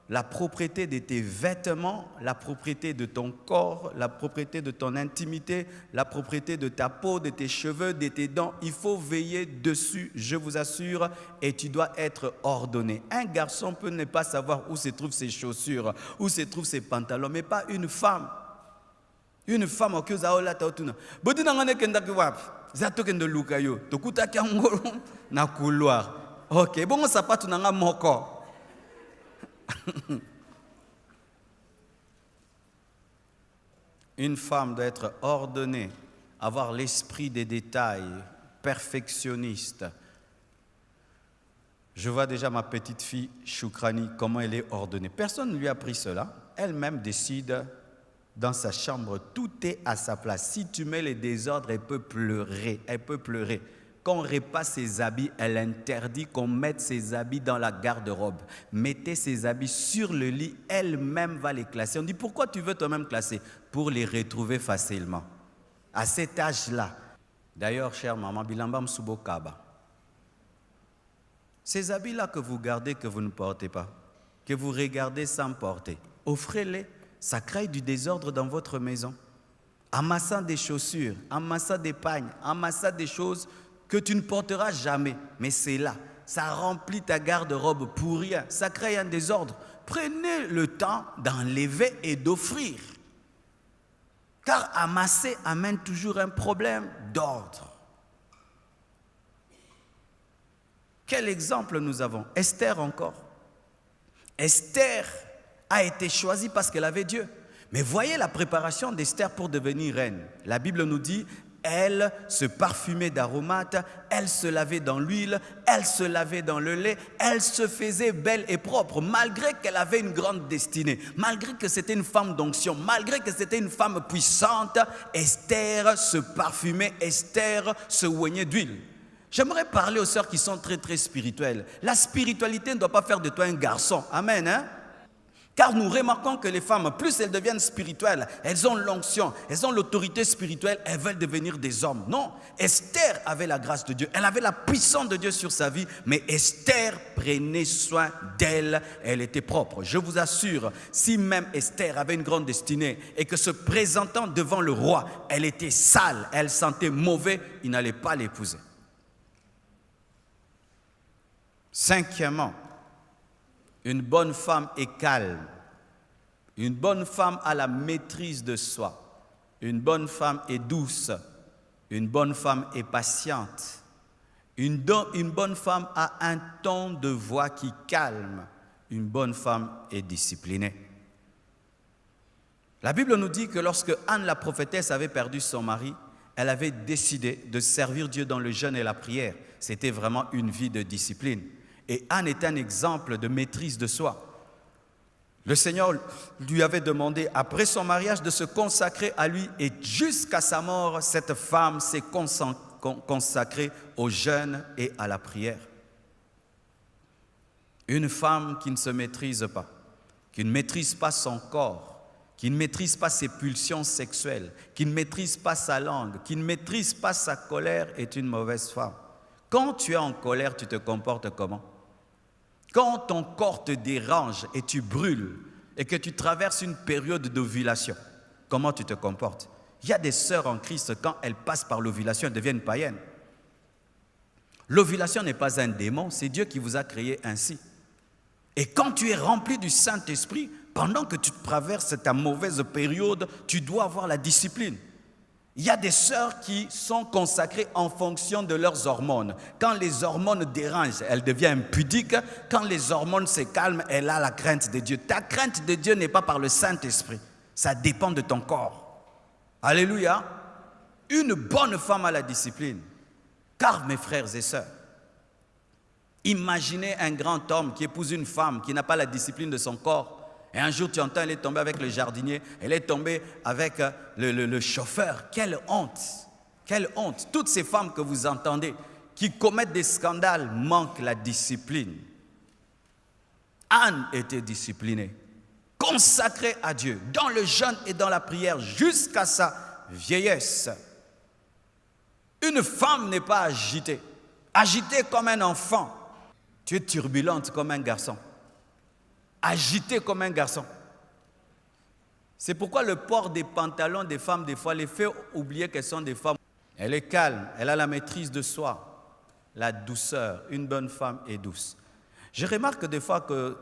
la propreté de tes vêtements, la propreté de ton corps, la propreté de ton intimité, la propreté de ta peau, de tes cheveux, de tes dents. Il faut veiller dessus, je vous assure, et tu dois être ordonné. Un garçon peut ne pas savoir où se trouvent ses chaussures, où se trouvent ses pantalons, mais pas une femme. Une femme au Kyozaola Tautuna. Bodi nangane kenda kiwap. Zato kendo lukayo. Tokuta kiangolo na couloir. Ok, bon sapatu nanga moko. Une femme doit être ordonnée, avoir l'esprit des détails, perfectionniste. Je vois déjà ma petite fille Choukrani, comment elle est ordonnée. Personne ne lui a appris cela. Elle-même décide dans sa chambre, tout est à sa place. Si tu mets les désordres, elle peut pleurer. Elle peut pleurer. Quand on repasse ses habits, elle interdit qu'on mette ses habits dans la garde-robe. Mettez ses habits sur le lit, elle-même va les classer. On dit, pourquoi tu veux toi-même classer? Pour les retrouver facilement. À cet âge-là. D'ailleurs, chère maman, Bilambam Subokaba, ces habits-là que vous gardez, que vous ne portez pas, que vous regardez sans porter, offrez-les. Ça crée du désordre dans votre maison. Amassant des chaussures, amassant des pagnes, amassant des choses que tu ne porteras jamais. Mais c'est là, ça remplit ta garde-robe pour rien, ça crée un désordre. Prenez le temps d'enlever et d'offrir. Car amasser amène toujours un problème d'ordre. Quel exemple nous avons? Esther encore. Esther a été choisie parce qu'elle avait Dieu. Mais voyez la préparation d'Esther pour devenir reine. La Bible nous dit, elle se parfumait d'aromates, elle se lavait dans l'huile, elle se lavait dans le lait, elle se faisait belle et propre, malgré qu'elle avait une grande destinée, malgré que c'était une femme d'onction, malgré que c'était une femme puissante. Esther se parfumait, Esther se oignait d'huile. J'aimerais parler aux sœurs qui sont très très spirituelles. La spiritualité ne doit pas faire de toi un garçon. Amen, hein? Car nous remarquons que les femmes, plus elles deviennent spirituelles, elles ont l'onction, elles ont l'autorité spirituelle, elles veulent devenir des hommes. Non, Esther avait la grâce de Dieu, elle avait la puissance de Dieu sur sa vie, mais Esther prenait soin d'elle, elle était propre. Je vous assure, si même Esther avait une grande destinée et que se présentant devant le roi, elle était sale, elle sentait mauvais, il n'allait pas l'épouser. Cinquièmement, une bonne femme est calme. Une bonne femme a la maîtrise de soi. Une bonne femme est douce. Une bonne femme est patiente. Une bonne femme a un ton de voix qui calme. Une bonne femme est disciplinée. La Bible nous dit que lorsque Anne la prophétesse avait perdu son mari, elle avait décidé de servir Dieu dans le jeûne et la prière. C'était vraiment une vie de discipline. Et Anne est un exemple de maîtrise de soi. Le Seigneur lui avait demandé, après son mariage, de se consacrer à lui. Et jusqu'à sa mort, cette femme s'est consacrée au jeûne et à la prière. Une femme qui ne se maîtrise pas, qui ne maîtrise pas son corps, qui ne maîtrise pas ses pulsions sexuelles, qui ne maîtrise pas sa langue, qui ne maîtrise pas sa colère, est une mauvaise femme. Quand tu es en colère, tu te comportes comment? Quand ton corps te dérange et tu brûles et que tu traverses une période d'ovulation, comment tu te comportes? Il y a des sœurs en Christ, quand elles passent par l'ovulation, elles deviennent païennes. L'ovulation n'est pas un démon, c'est Dieu qui vous a créé ainsi. Et quand tu es rempli du Saint-Esprit, pendant que tu traverses ta mauvaise période, tu dois avoir la discipline. Il y a des sœurs qui sont consacrées en fonction de leurs hormones. Quand les hormones dérangent, elle devient impudique. Quand les hormones se calment, elle a la crainte de Dieu. Ta crainte de Dieu n'est pas par le Saint-Esprit. Ça dépend de ton corps. Alléluia. Une bonne femme a la discipline. Car, mes frères et sœurs, imaginez un grand homme qui épouse une femme qui n'a pas la discipline de son corps. Et un jour, tu entends, elle est tombée avec le jardinier, elle est tombée avec le chauffeur. Quelle honte! Quelle honte! Toutes ces femmes que vous entendez, qui commettent des scandales, manquent la discipline. Anne était disciplinée, consacrée à Dieu, dans le jeûne et dans la prière jusqu'à sa vieillesse. Une femme n'est pas agitée. Agitée comme un enfant. Tu es turbulente comme un garçon. Agitée comme un garçon. C'est pourquoi le port des pantalons des femmes, des fois, les fait oublier qu'elles sont des femmes. Elle est calme, elle a la maîtrise de soi, la douceur. Une bonne femme est douce. Je remarque des fois que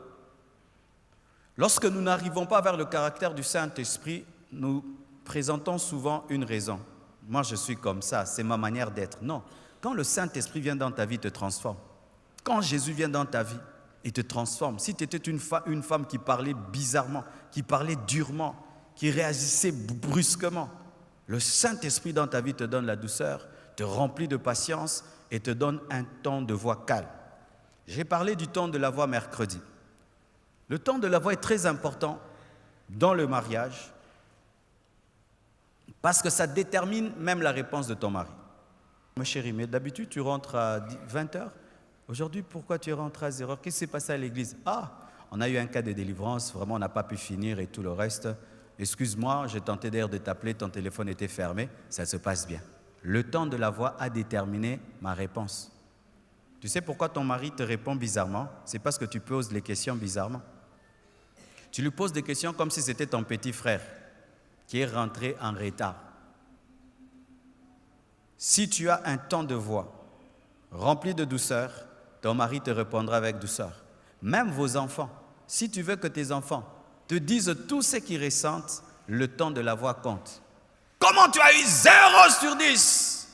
lorsque nous n'arrivons pas vers le caractère du Saint-Esprit, nous présentons souvent une raison. Moi, je suis comme ça, c'est ma manière d'être. Non, quand le Saint-Esprit vient dans ta vie, il te transforme. Quand Jésus vient dans ta vie, il te transforme. Si tu étais une femme qui parlait bizarrement, qui parlait durement, qui réagissait brusquement, le Saint-Esprit dans ta vie te donne la douceur, te remplit de patience et te donne un ton de voix calme. J'ai parlé du ton de la voix mercredi. Le ton de la voix est très important dans le mariage parce que ça détermine même la réponse de ton mari. Ma chérie, mais d'habitude tu rentres à 20h. Aujourd'hui, pourquoi tu rentres à 0h? Qu'est-ce qui s'est passé à l'église? Ah, on a eu un cas de délivrance, vraiment on n'a pas pu finir et tout le reste. Excuse-moi, j'ai tenté d'ailleurs de t'appeler, ton téléphone était fermé, ça se passe bien. Le ton de la voix a déterminé ma réponse. Tu sais pourquoi ton mari te répond bizarrement? C'est parce que tu poses les questions bizarrement. Tu lui poses des questions comme si c'était ton petit frère qui est rentré en retard. Si tu as un ton de voix rempli de douceur, ton mari te répondra avec douceur. Même vos enfants, si tu veux que tes enfants te disent tout ce qu'ils ressentent, le ton de la voix compte. Comment tu as eu 0/10?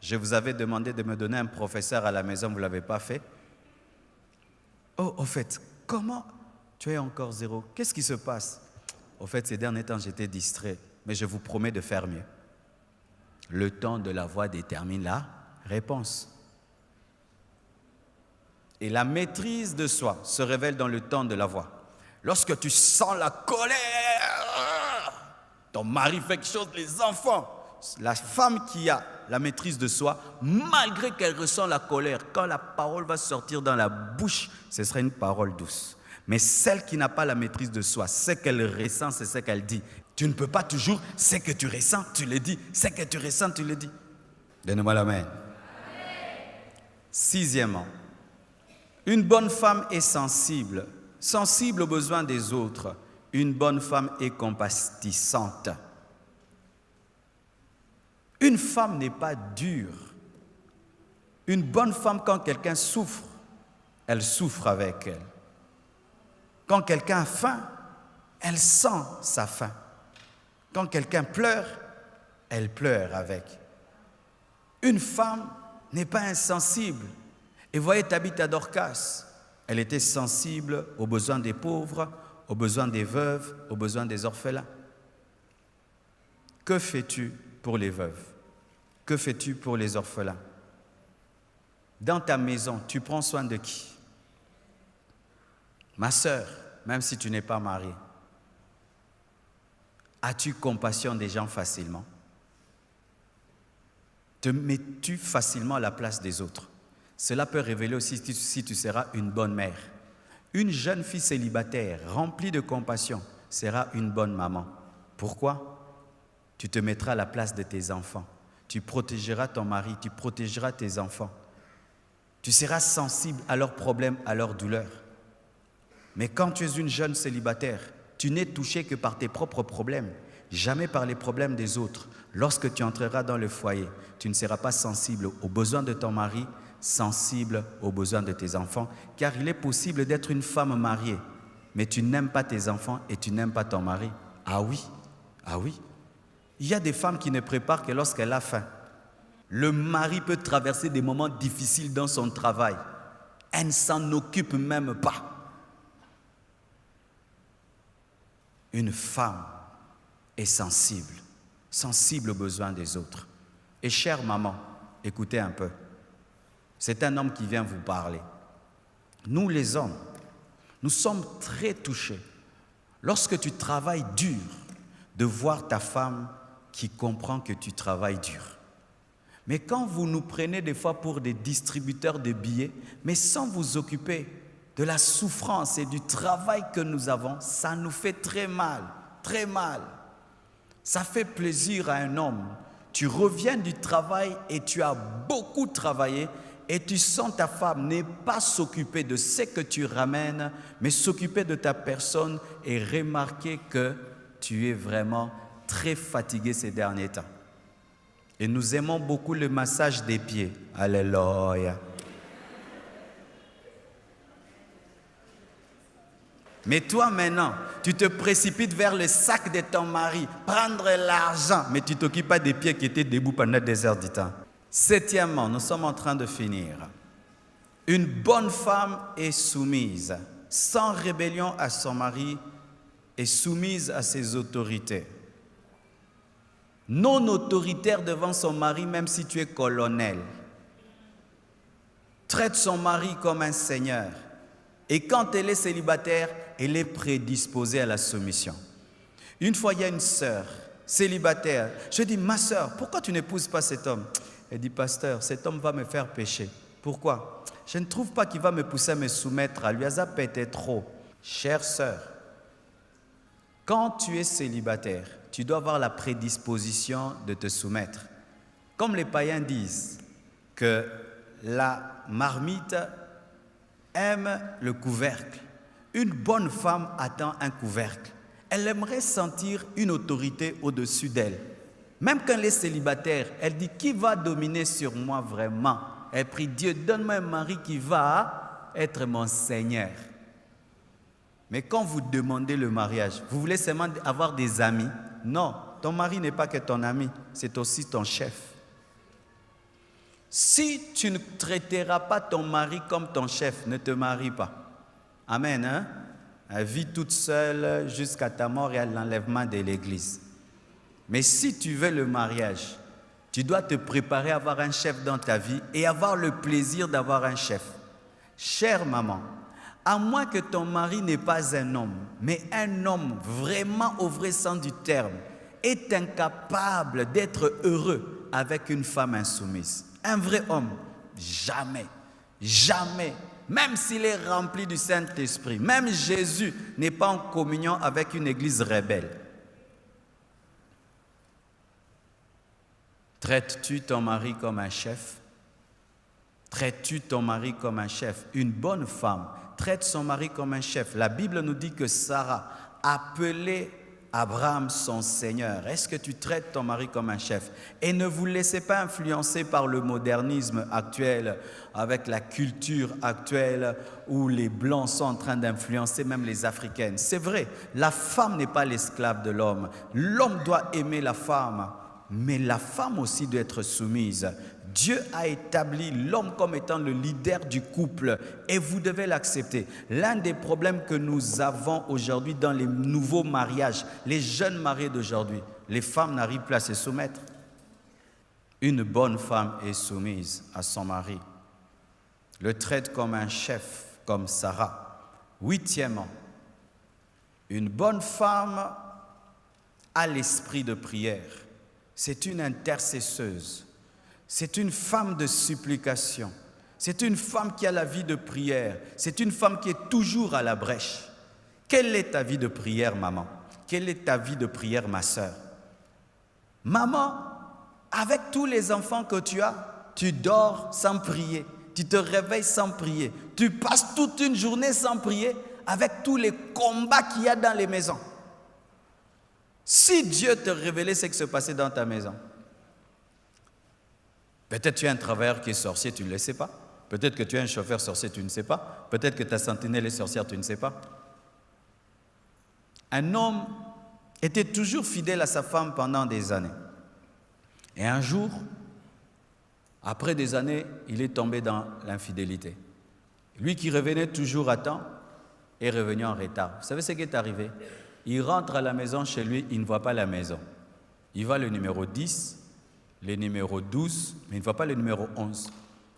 Je vous avais demandé de me donner un professeur à la maison, vous ne l'avez pas fait. Oh, au fait, comment tu es encore 0? Qu'est-ce qui se passe? Au fait, ces derniers temps, j'étais distrait, mais je vous promets de faire mieux. Le ton de la voix détermine la réponse. Et la maîtrise de soi se révèle dans le ton de la voix. Lorsque tu sens la colère, ton mari fait quelque chose, les enfants, la femme qui a la maîtrise de soi, malgré qu'elle ressent la colère, quand la parole va sortir dans la bouche, ce sera une parole douce. Mais celle qui n'a pas la maîtrise de soi, ce qu'elle ressent, c'est ce qu'elle dit. Tu ne peux pas toujours, ce que tu ressens, tu le dis. Ce que tu ressens, tu le dis. Donne-moi l'amen. Sixièmement, une bonne femme est sensible, sensible aux besoins des autres. Une bonne femme est compatissante. Une femme n'est pas dure. Une bonne femme, quand quelqu'un souffre, elle souffre avec elle. Quand quelqu'un a faim, elle sent sa faim. Quand quelqu'un pleure, elle pleure avec. Une femme n'est pas insensible. Et voyez, Tabitha Dorcas, elle était sensible aux besoins des pauvres, aux besoins des veuves, aux besoins des orphelins. Que fais-tu pour les veuves? Que fais-tu pour les orphelins? Dans ta maison, tu prends soin de qui? Ma sœur, même si tu n'es pas mariée, as-tu compassion des gens facilement? Te mets-tu facilement à la place des autres? Cela peut révéler aussi si tu seras une bonne mère. Une jeune fille célibataire remplie de compassion sera une bonne maman. Pourquoi? Tu te mettras à la place de tes enfants. Tu protégeras ton mari, tu protégeras tes enfants. Tu seras sensible à leurs problèmes, à leurs douleurs. Mais quand tu es une jeune célibataire, tu n'es touché que par tes propres problèmes, jamais par les problèmes des autres. Lorsque tu entreras dans le foyer, tu ne seras pas sensible aux besoins de ton mari, sensible aux besoins de tes enfants, car il est possible d'être une femme mariée, mais tu n'aimes pas tes enfants et tu n'aimes pas ton mari. Ah oui, ah oui. Il y a des femmes qui ne préparent que lorsqu'elle a faim. Le mari peut traverser des moments difficiles dans son travail. Elle ne s'en occupe même pas. Une femme est sensible, sensible aux besoins des autres. Et chère maman, écoutez un peu. C'est un homme qui vient vous parler. Nous les hommes, nous sommes très touchés lorsque tu travailles dur de voir ta femme qui comprend que tu travailles dur. Mais quand vous nous prenez des fois pour des distributeurs de billets, mais sans vous occuper de la souffrance et du travail que nous avons, ça nous fait très mal, très mal. Ça fait plaisir à un homme. Tu reviens du travail et tu as beaucoup travaillé et tu sens ta femme n'est pas s'occuper de ce que tu ramènes, mais s'occuper de ta personne et remarquer que tu es vraiment très fatigué ces derniers temps. Et nous aimons beaucoup le massage des pieds. Alléluia. Mais toi maintenant, tu te précipites vers le sac de ton mari, prendre l'argent, mais tu ne t'occupes pas des pieds qui étaient debout pendant des heures du temps. Septièmement, nous sommes en train de finir. Une bonne femme est soumise, sans rébellion à son mari, et soumise à ses autorités. Non autoritaire devant son mari, même si tu es colonel. Traite son mari comme un seigneur. Et quand elle est célibataire, elle est prédisposée à la soumission. Une fois, il y a une sœur célibataire. Je dis, ma sœur, pourquoi tu n'épouses pas cet homme? Elle dit, pasteur, cet homme va me faire pécher. Pourquoi? Je ne trouve pas qu'il va me pousser à me soumettre à lui. Ça peut être trop. Chère sœur, quand tu es célibataire, tu dois avoir la prédisposition de te soumettre. Comme les païens disent que la marmite aime le couvercle. Une bonne femme attend un couvercle. Elle aimerait sentir une autorité au-dessus d'elle. Même quand elle est célibataire, elle dit, qui va dominer sur moi vraiment? Elle prie, Dieu, donne-moi un mari qui va être mon Seigneur. Mais quand vous demandez le mariage, vous voulez seulement avoir des amis? Non, ton mari n'est pas que ton ami, c'est aussi ton chef. Si tu ne traiteras pas ton mari comme ton chef, ne te marie pas. Amen, hein? Vis toute seule jusqu'à ta mort et à l'enlèvement de l'église. Mais si tu veux le mariage, tu dois te préparer à avoir un chef dans ta vie et avoir le plaisir d'avoir un chef. Chère maman, à moins que ton mari n'est pas un homme, mais un homme vraiment au vrai sens du terme, est incapable d'être heureux avec une femme insoumise. Un vrai homme, jamais, jamais, même s'il est rempli du Saint-Esprit, même Jésus n'est pas en communion avec une église rebelle. Traites-tu ton mari comme un chef? Traites-tu ton mari comme un chef? Une bonne femme traite son mari comme un chef. La Bible nous dit que Sarah appelait Abraham son Seigneur. Est-ce que tu traites ton mari comme un chef? Et ne vous laissez pas influencer par le modernisme actuel, avec la culture actuelle où les Blancs sont en train d'influencer même les Africaines. C'est vrai, la femme n'est pas l'esclave de l'homme. L'homme doit aimer la femme, mais la femme aussi doit être soumise. Dieu a établi l'homme comme étant le leader du couple et vous devez l'accepter. L'un des problèmes que nous avons aujourd'hui dans les nouveaux mariages, les jeunes mariés d'aujourd'hui, les femmes n'arrivent plus à se soumettre. Une bonne femme est soumise à son mari. Le traite comme un chef, comme Sarah. Huitièmement, une bonne femme a l'esprit de prière. C'est une intercesseuse. C'est une femme de supplication. C'est une femme qui a la vie de prière. C'est une femme qui est toujours à la brèche. Quelle est ta vie de prière, maman? Quelle est ta vie de prière, ma sœur? Maman, avec tous les enfants que tu as, tu dors sans prier. Tu te réveilles sans prier. Tu passes toute une journée sans prier avec tous les combats qu'il y a dans les maisons. Si Dieu te révélait ce qui se passait dans ta maison, peut-être tu as un travailleur qui est sorcier, tu ne le sais pas. Peut-être que tu as un chauffeur sorcier, tu ne sais pas. Peut-être que ta sentinelle est sorcière, tu ne sais pas. Un homme était toujours fidèle à sa femme pendant des années. Et un jour, après des années, il est tombé dans l'infidélité. Lui qui revenait toujours à temps est revenu en retard. Vous savez ce qui est arrivé? Il rentre à la maison chez lui, il ne voit pas la maison. Il voit le numéro 10, le numéro 12, mais il ne voit pas le numéro 11.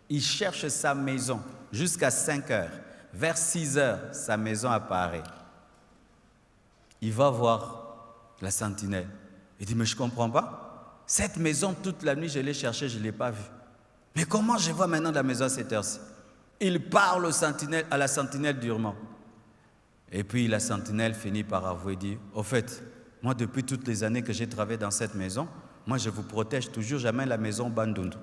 Il cherche sa maison jusqu'à 5 heures. Vers 6 heures, sa maison apparaît. Il va voir la sentinelle. Il dit, mais je ne comprends pas. Cette maison, toute la nuit, je l'ai cherchée, je ne l'ai pas vue. Mais comment je vois maintenant la maison à cette heure-ci? Il parle à la sentinelle durement. Et puis la sentinelle finit par avouer, dit, au fait, moi depuis toutes les années que j'ai travaillé dans cette maison, moi je vous protège toujours, jamais la maison Bandundu.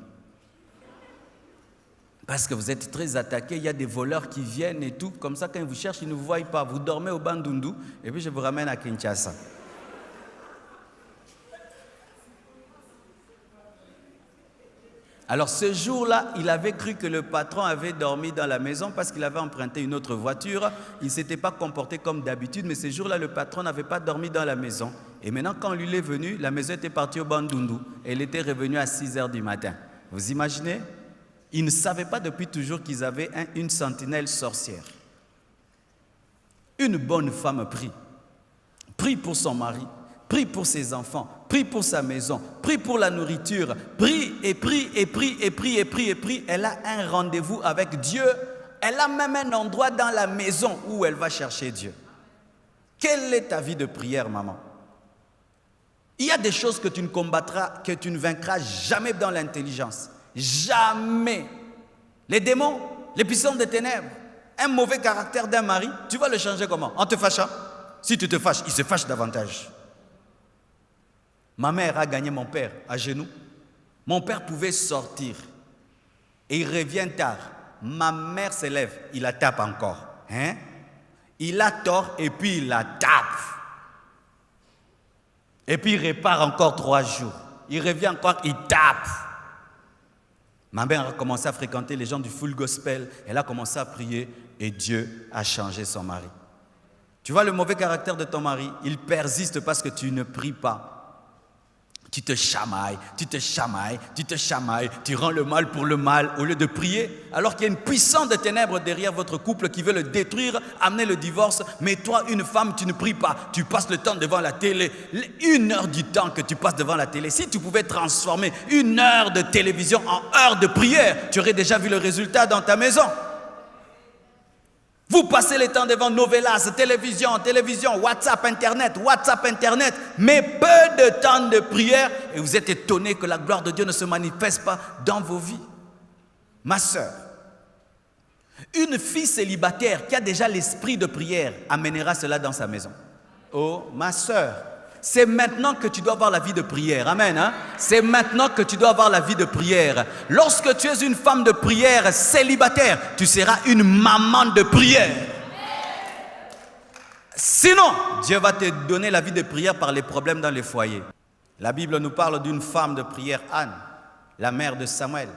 Parce que vous êtes très attaqués, il y a des voleurs qui viennent et tout, comme ça quand ils vous cherchent, ils ne vous voient pas. Vous dormez au Bandundu et puis je vous ramène à Kinshasa. Alors ce jour-là, il avait cru que le patron avait dormi dans la maison parce qu'il avait emprunté une autre voiture. Il ne s'était pas comporté comme d'habitude, mais ce jour-là, le patron n'avait pas dormi dans la maison. Et maintenant, quand lui est venu, la maison était partie au Bandundu. Elle était revenue à 6 h du matin. Vous imaginez? Ils ne savaient pas depuis toujours qu'ils avaient une sentinelle sorcière. Une bonne femme prie pour son mari, prie pour ses enfants, prie pour sa maison, prie pour la nourriture, prie et prie et prie et prie et prie et prie. Elle a un rendez-vous avec Dieu. Elle a même un endroit dans la maison où elle va chercher Dieu. Quelle est ta vie de prière, maman? Il y a des choses que tu ne combattras, que tu ne vaincras jamais dans l'intelligence. Jamais. Les démons, les puissances des ténèbres, un mauvais caractère d'un mari, tu vas le changer comment? En te fâchant? Si tu te fâches, il se fâche davantage. Ma mère a gagné mon père à genoux. Mon père pouvait sortir et il revient tard. Ma mère s'élève, il la tape encore. Hein? Il a tort et puis il la tape. Et puis il repart encore 3 jours. Il revient encore, il tape. Ma mère a commencé à fréquenter les gens du full gospel. Elle a commencé à prier et Dieu a changé son mari. Tu vois le mauvais caractère de ton mari, il persiste parce que tu ne pries pas. Tu te chamailles, tu te chamailles, tu te chamailles, tu rends le mal pour le mal au lieu de prier, alors qu'il y a une puissance de ténèbres derrière votre couple qui veut le détruire, amener le divorce. Mais toi, une femme, tu ne pries pas, tu passes le temps devant la télé. 1 heure du temps que tu passes devant la télé, si tu pouvais transformer 1 heure de télévision en heure de prière, tu aurais déjà vu le résultat dans ta maison. Vous passez le temps devant novelas, télévision, WhatsApp, Internet, mais peu de temps de prière et vous êtes étonné que la gloire de Dieu ne se manifeste pas dans vos vies. Ma sœur, une fille célibataire qui a déjà l'esprit de prière amènera cela dans sa maison. Oh, ma sœur, c'est maintenant que tu dois avoir la vie de prière. Amen. Hein? C'est maintenant que tu dois avoir la vie de prière. Lorsque tu es une femme de prière célibataire, tu seras une maman de prière. Sinon, Dieu va te donner la vie de prière par les problèmes dans les foyers. La Bible nous parle d'une femme de prière, Anne, la mère de Samuel.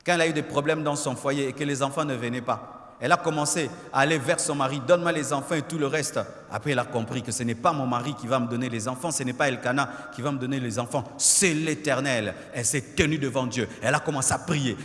Quand elle a eu des problèmes dans son foyer et que les enfants ne venaient pas, elle a commencé à aller vers son mari, donne-moi les enfants et tout le reste. Après, elle a compris que ce n'est pas mon mari qui va me donner les enfants, ce n'est pas Elkana qui va me donner les enfants, c'est l'Éternel. Elle s'est tenue devant Dieu, elle a commencé à prier,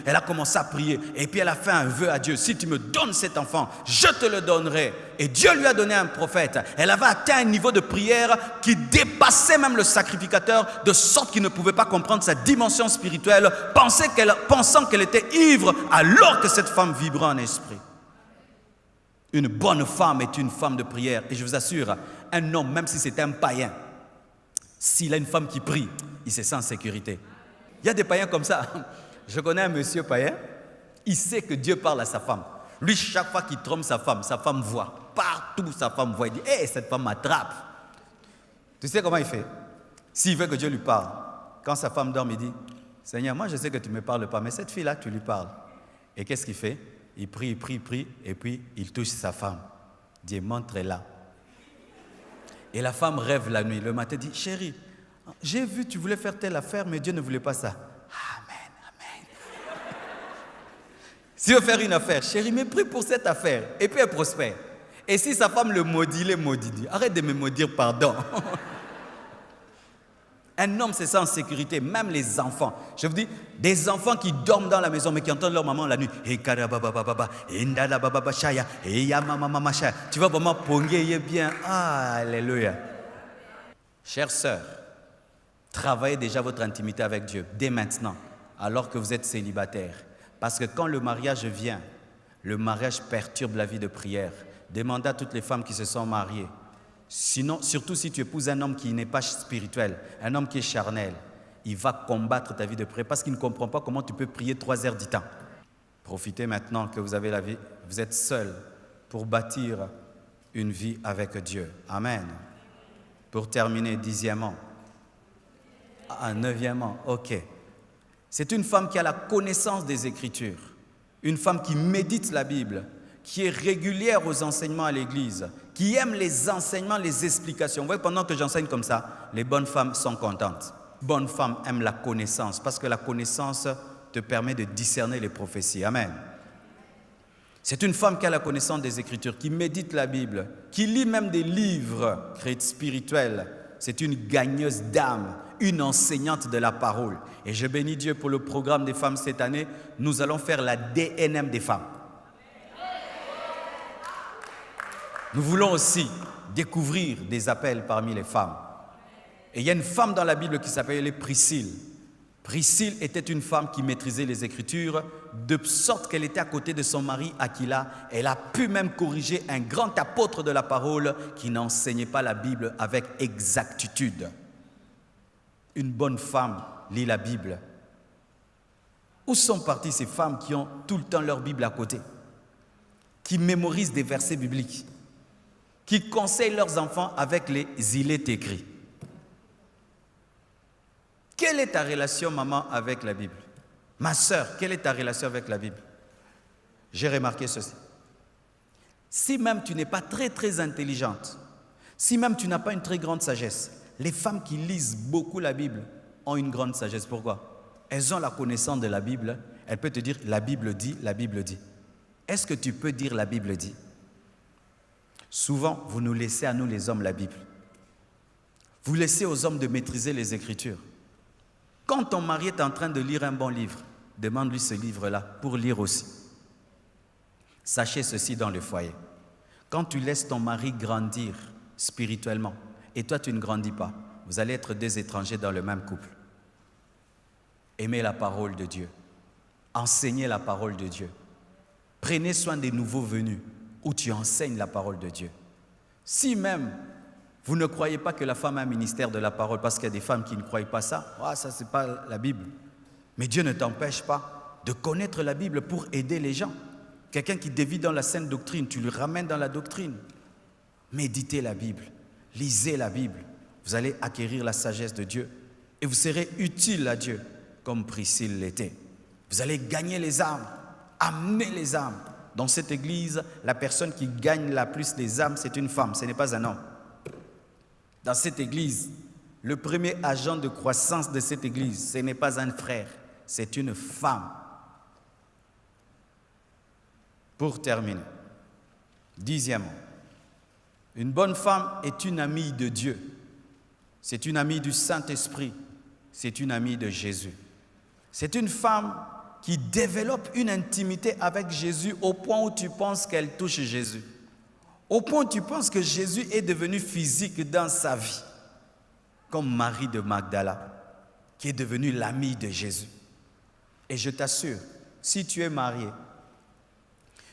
et puis elle a fait un vœu à Dieu, si tu me donnes cet enfant, je te le donnerai. Et Dieu lui a donné un prophète. Elle avait atteint un niveau de prière qui dépassait même le sacrificateur, de sorte qu'il ne pouvait pas comprendre sa dimension spirituelle, pensant qu'elle était ivre alors que cette femme vibrait en esprit. Une bonne femme est une femme de prière. Et je vous assure, un homme, même si c'est un païen, s'il a une femme qui prie, il se sent en sécurité. Il y a des païens comme ça. Je connais un monsieur païen, il sait que Dieu parle à sa femme. Lui, chaque fois qu'il trompe sa femme voit. Partout, sa femme voit. Il dit, hé, cette femme m'attrape. Tu sais comment il fait? S'il veut que Dieu lui parle, quand sa femme dort, il dit, Seigneur, moi je sais que tu ne me parles pas, mais cette fille-là, tu lui parles. Et qu'est-ce qu'il fait? Il prie, et puis il touche sa femme. Dieu, montre-la. Et la femme rêve la nuit. Le matin, dit, chérie, j'ai vu, tu voulais faire telle affaire, mais Dieu ne voulait pas ça. Amen. S'il veut faire une affaire, chérie, mais prie pour cette affaire. Et puis elle prospère. Et si sa femme le maudit, il est maudit. Dit, arrête de me maudire, pardon. Un homme, c'est ça en sécurité, même les enfants. Je vous dis, des enfants qui dorment dans la maison, mais qui entendent leur maman la nuit. Tu vas vraiment ponguer bien. Ah, alléluia. Chère sœur, travaillez déjà votre intimité avec Dieu, dès maintenant, alors que vous êtes célibataire. Parce que quand le mariage vient, le mariage perturbe la vie de prière. Demandez à toutes les femmes qui se sont mariées. Sinon, surtout si tu épouses un homme qui n'est pas spirituel, un homme qui est charnel, il va combattre ta vie de prière parce qu'il ne comprend pas comment tu peux prier 3 heures du temps. Profitez maintenant que vous avez la vie, vous êtes seul pour bâtir une vie avec Dieu. Amen. Pour terminer, 10e. 9e, ok. C'est une femme qui a la connaissance des Écritures, une femme qui médite la Bible, qui est régulière aux enseignements à l'église, qui aime les enseignements, les explications. Vous voyez, pendant que j'enseigne comme ça, les bonnes femmes sont contentes. Bonnes femmes aiment la connaissance, parce que la connaissance te permet de discerner les prophéties. Amen. C'est une femme qui a la connaissance des Écritures, qui médite la Bible, qui lit même des livres spirituels. C'est une gagneuse d'âme, une enseignante de la parole. Et je bénis Dieu pour le programme des femmes cette année. Nous allons faire la DNM des femmes. Nous voulons aussi découvrir des appels parmi les femmes. Et il y a une femme dans la Bible qui s'appelait Priscille. Priscille était une femme qui maîtrisait les Écritures, de sorte qu'elle était à côté de son mari Aquila. Elle a pu même corriger un grand apôtre de la parole qui n'enseignait pas la Bible avec exactitude. Une bonne femme lit la Bible. Où sont parties ces femmes qui ont tout le temps leur Bible à côté, qui mémorisent des versets bibliques, qui conseillent leurs enfants avec les îlets écrits? Quelle est ta relation, maman, avec la Bible? Ma sœur, quelle est ta relation avec la Bible? J'ai remarqué ceci. Si même tu n'es pas très intelligente, si même tu n'as pas une très grande sagesse, les femmes qui lisent beaucoup la Bible ont une grande sagesse. Pourquoi? Elles ont la connaissance de la Bible. Elles peuvent te dire, la Bible dit, la Bible dit. Est-ce que tu peux dire la Bible dit? Souvent, vous nous laissez à nous les hommes la Bible. Vous laissez aux hommes de maîtriser les Écritures. Quand ton mari est en train de lire un bon livre, demande-lui ce livre-là pour lire aussi. Sachez ceci dans le foyer. Quand tu laisses ton mari grandir spirituellement et toi tu ne grandis pas, vous allez être 2 étrangers dans le même couple. Aimez la parole de Dieu. Enseignez la parole de Dieu. Prenez soin des nouveaux venus où tu enseignes la parole de Dieu. Si même vous ne croyez pas que la femme a un ministère de la parole, parce qu'il y a des femmes qui ne croient pas ça, ça c'est pas la Bible. Mais Dieu ne t'empêche pas de connaître la Bible pour aider les gens. Quelqu'un qui dévie dans la sainte doctrine, tu le ramènes dans la doctrine. Méditez la Bible, lisez la Bible. Vous allez acquérir la sagesse de Dieu et vous serez utile à Dieu comme Priscille l'était. Vous allez gagner les âmes, amener les âmes. Dans cette église, la personne qui gagne la plus des âmes, c'est une femme, ce n'est pas un homme. Dans cette église, le premier agent de croissance de cette église, ce n'est pas un frère, c'est une femme. Pour terminer, 10e, une bonne femme est une amie de Dieu. C'est une amie du Saint-Esprit. C'est une amie de Jésus. C'est une femme qui développe une intimité avec Jésus au point où tu penses qu'elle touche Jésus. Au point où tu penses que Jésus est devenu physique dans sa vie. Comme Marie de Magdala, qui est devenue l'amie de Jésus. Et je t'assure, si tu es marié,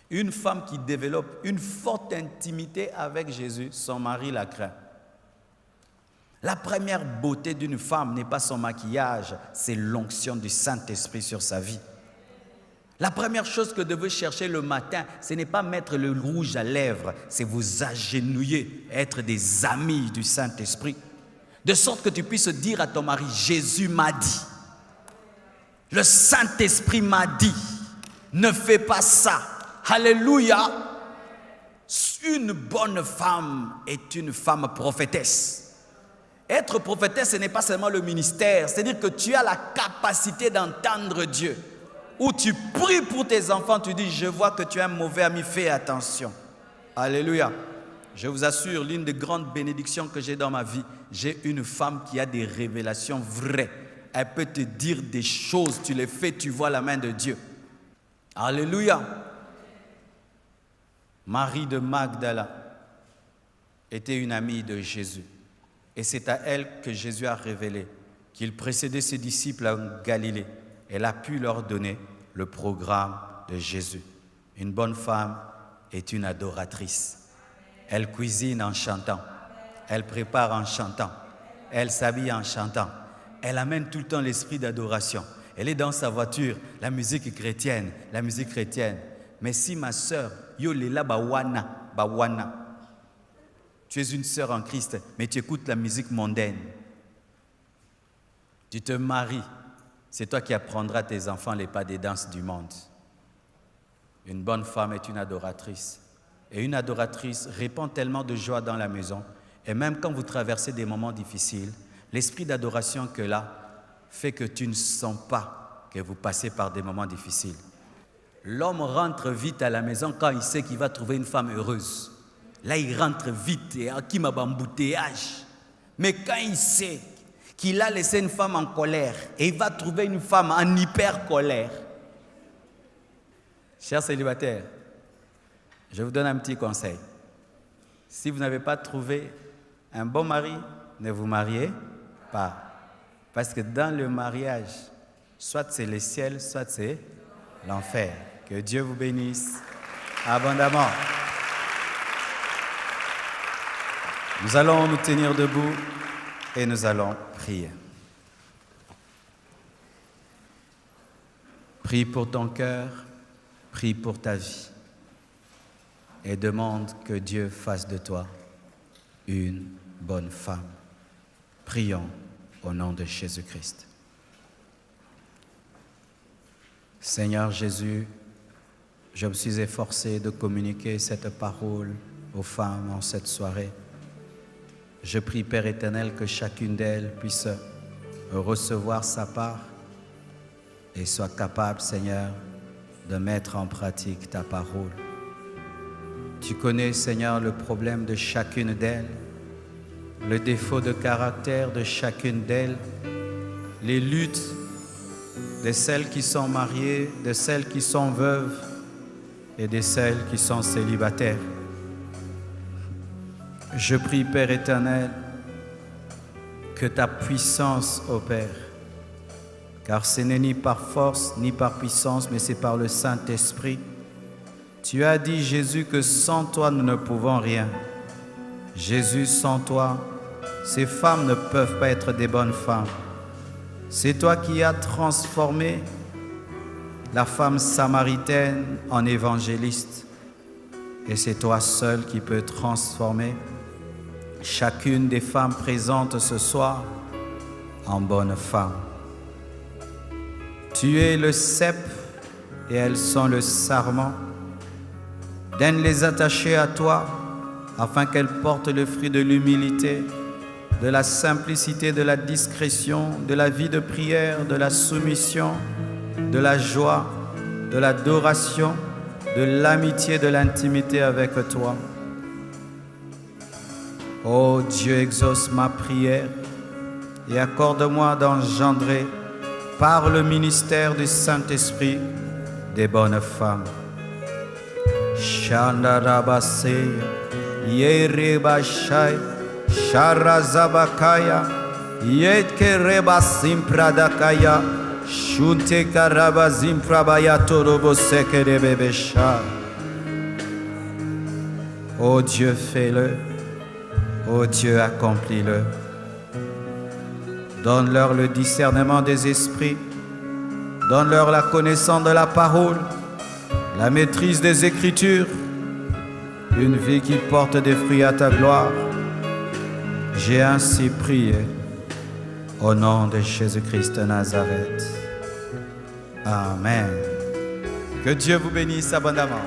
une femme qui développe une forte intimité avec Jésus, son mari la craint. La première beauté d'une femme n'est pas son maquillage, c'est l'onction du Saint-Esprit sur sa vie. La première chose que devez chercher le matin, ce n'est pas mettre le rouge à lèvres, c'est vous agenouiller, être des amis du Saint-Esprit. De sorte que tu puisses dire à ton mari, Jésus m'a dit, le Saint-Esprit m'a dit, ne fais pas ça. Alléluia. Une bonne femme est une femme prophétesse. Être prophétesse, ce n'est pas seulement le ministère, c'est-à-dire que tu as la capacité d'entendre Dieu. Où tu pries pour tes enfants, tu dis, je vois que tu es un mauvais ami, fais attention. Alléluia. Je vous assure, l'une des grandes bénédictions que j'ai dans ma vie, j'ai une femme qui a des révélations vraies. Elle peut te dire des choses, tu les fais, tu vois la main de Dieu. Alléluia. Marie de Magdala était une amie de Jésus. Et c'est à elle que Jésus a révélé qu'il précédait ses disciples en Galilée. Elle a pu leur donner le programme de Jésus. Une bonne femme est une adoratrice. Elle cuisine en chantant. Elle prépare en chantant. Elle s'habille en chantant. elle amène tout le temps l'esprit d'adoration. Elle est dans sa voiture, la musique chrétienne. Mais si ma sœur, yo lela bawana, tu es une sœur en Christ, mais tu écoutes la musique mondaine. Tu te maries, c'est toi qui apprendras à tes enfants les pas des danses du monde. Une bonne femme est une adoratrice. Et une adoratrice répand tellement de joie dans la maison. Et même quand vous traversez des moments difficiles, l'esprit d'adoration que là fait que tu ne sens pas que vous passez par des moments difficiles. L'homme rentre vite à la maison quand il sait qu'il va trouver une femme heureuse. Là, il rentre vite et qui m'a embouteillage. Mais quand il sait qu'il a laissé une femme en colère et il va trouver une femme en hyper colère. Chers célibataires, je vous donne un petit conseil. Si vous n'avez pas trouvé un bon mari, ne vous mariez pas. Parce que dans le mariage, soit c'est le ciel, soit c'est l'enfer. Que Dieu vous bénisse abondamment. Nous allons nous tenir debout et nous allons prier. Prie pour ton cœur, prie pour ta vie et demande que Dieu fasse de toi une bonne femme. Prions au nom de Jésus-Christ. Seigneur Jésus, je me suis efforcé de communiquer cette parole aux femmes en cette soirée. Je prie, Père éternel, que chacune d'elles puisse recevoir sa part et soit capable, Seigneur, de mettre en pratique ta parole. Tu connais, Seigneur, le problème de chacune d'elles, le défaut de caractère de chacune d'elles, les luttes de celles qui sont mariées, de celles qui sont veuves et de celles qui sont célibataires. Je prie, Père éternel, que ta puissance opère, car ce n'est ni par force ni par puissance, mais c'est par le Saint-Esprit. Tu as dit, Jésus, que sans toi, nous ne pouvons rien. Jésus, sans toi, ces femmes ne peuvent pas être des bonnes femmes. C'est toi qui as transformé la femme samaritaine en évangéliste. Et c'est toi seul qui peux transformer chacune des femmes présentes ce soir en bonne femme. Tu es le cep et elles sont le sarment. Daigne les attacher à toi afin qu'elles portent le fruit de l'humilité, de la simplicité, de la discrétion, de la vie de prière, de la soumission, de la joie, de l'adoration, de l'amitié, de l'intimité avec toi. Ô Dieu, exauce ma prière et accorde-moi d'engendrer par le ministère du Saint-Esprit des bonnes femmes. Shandarabase, Yerebashai, Sharazabakaya, Yetkereba Simpradakaya, Shunte Karaba Zimprabaya Torobo Sekerebebesha. Ô Dieu, fais-le. Ô Dieu, accomplis-le. Donne-leur le discernement des esprits. Donne-leur la connaissance de la parole, la maîtrise des Écritures, une vie qui porte des fruits à ta gloire. J'ai ainsi prié au nom de Jésus-Christ de Nazareth. Amen. Que Dieu vous bénisse abondamment.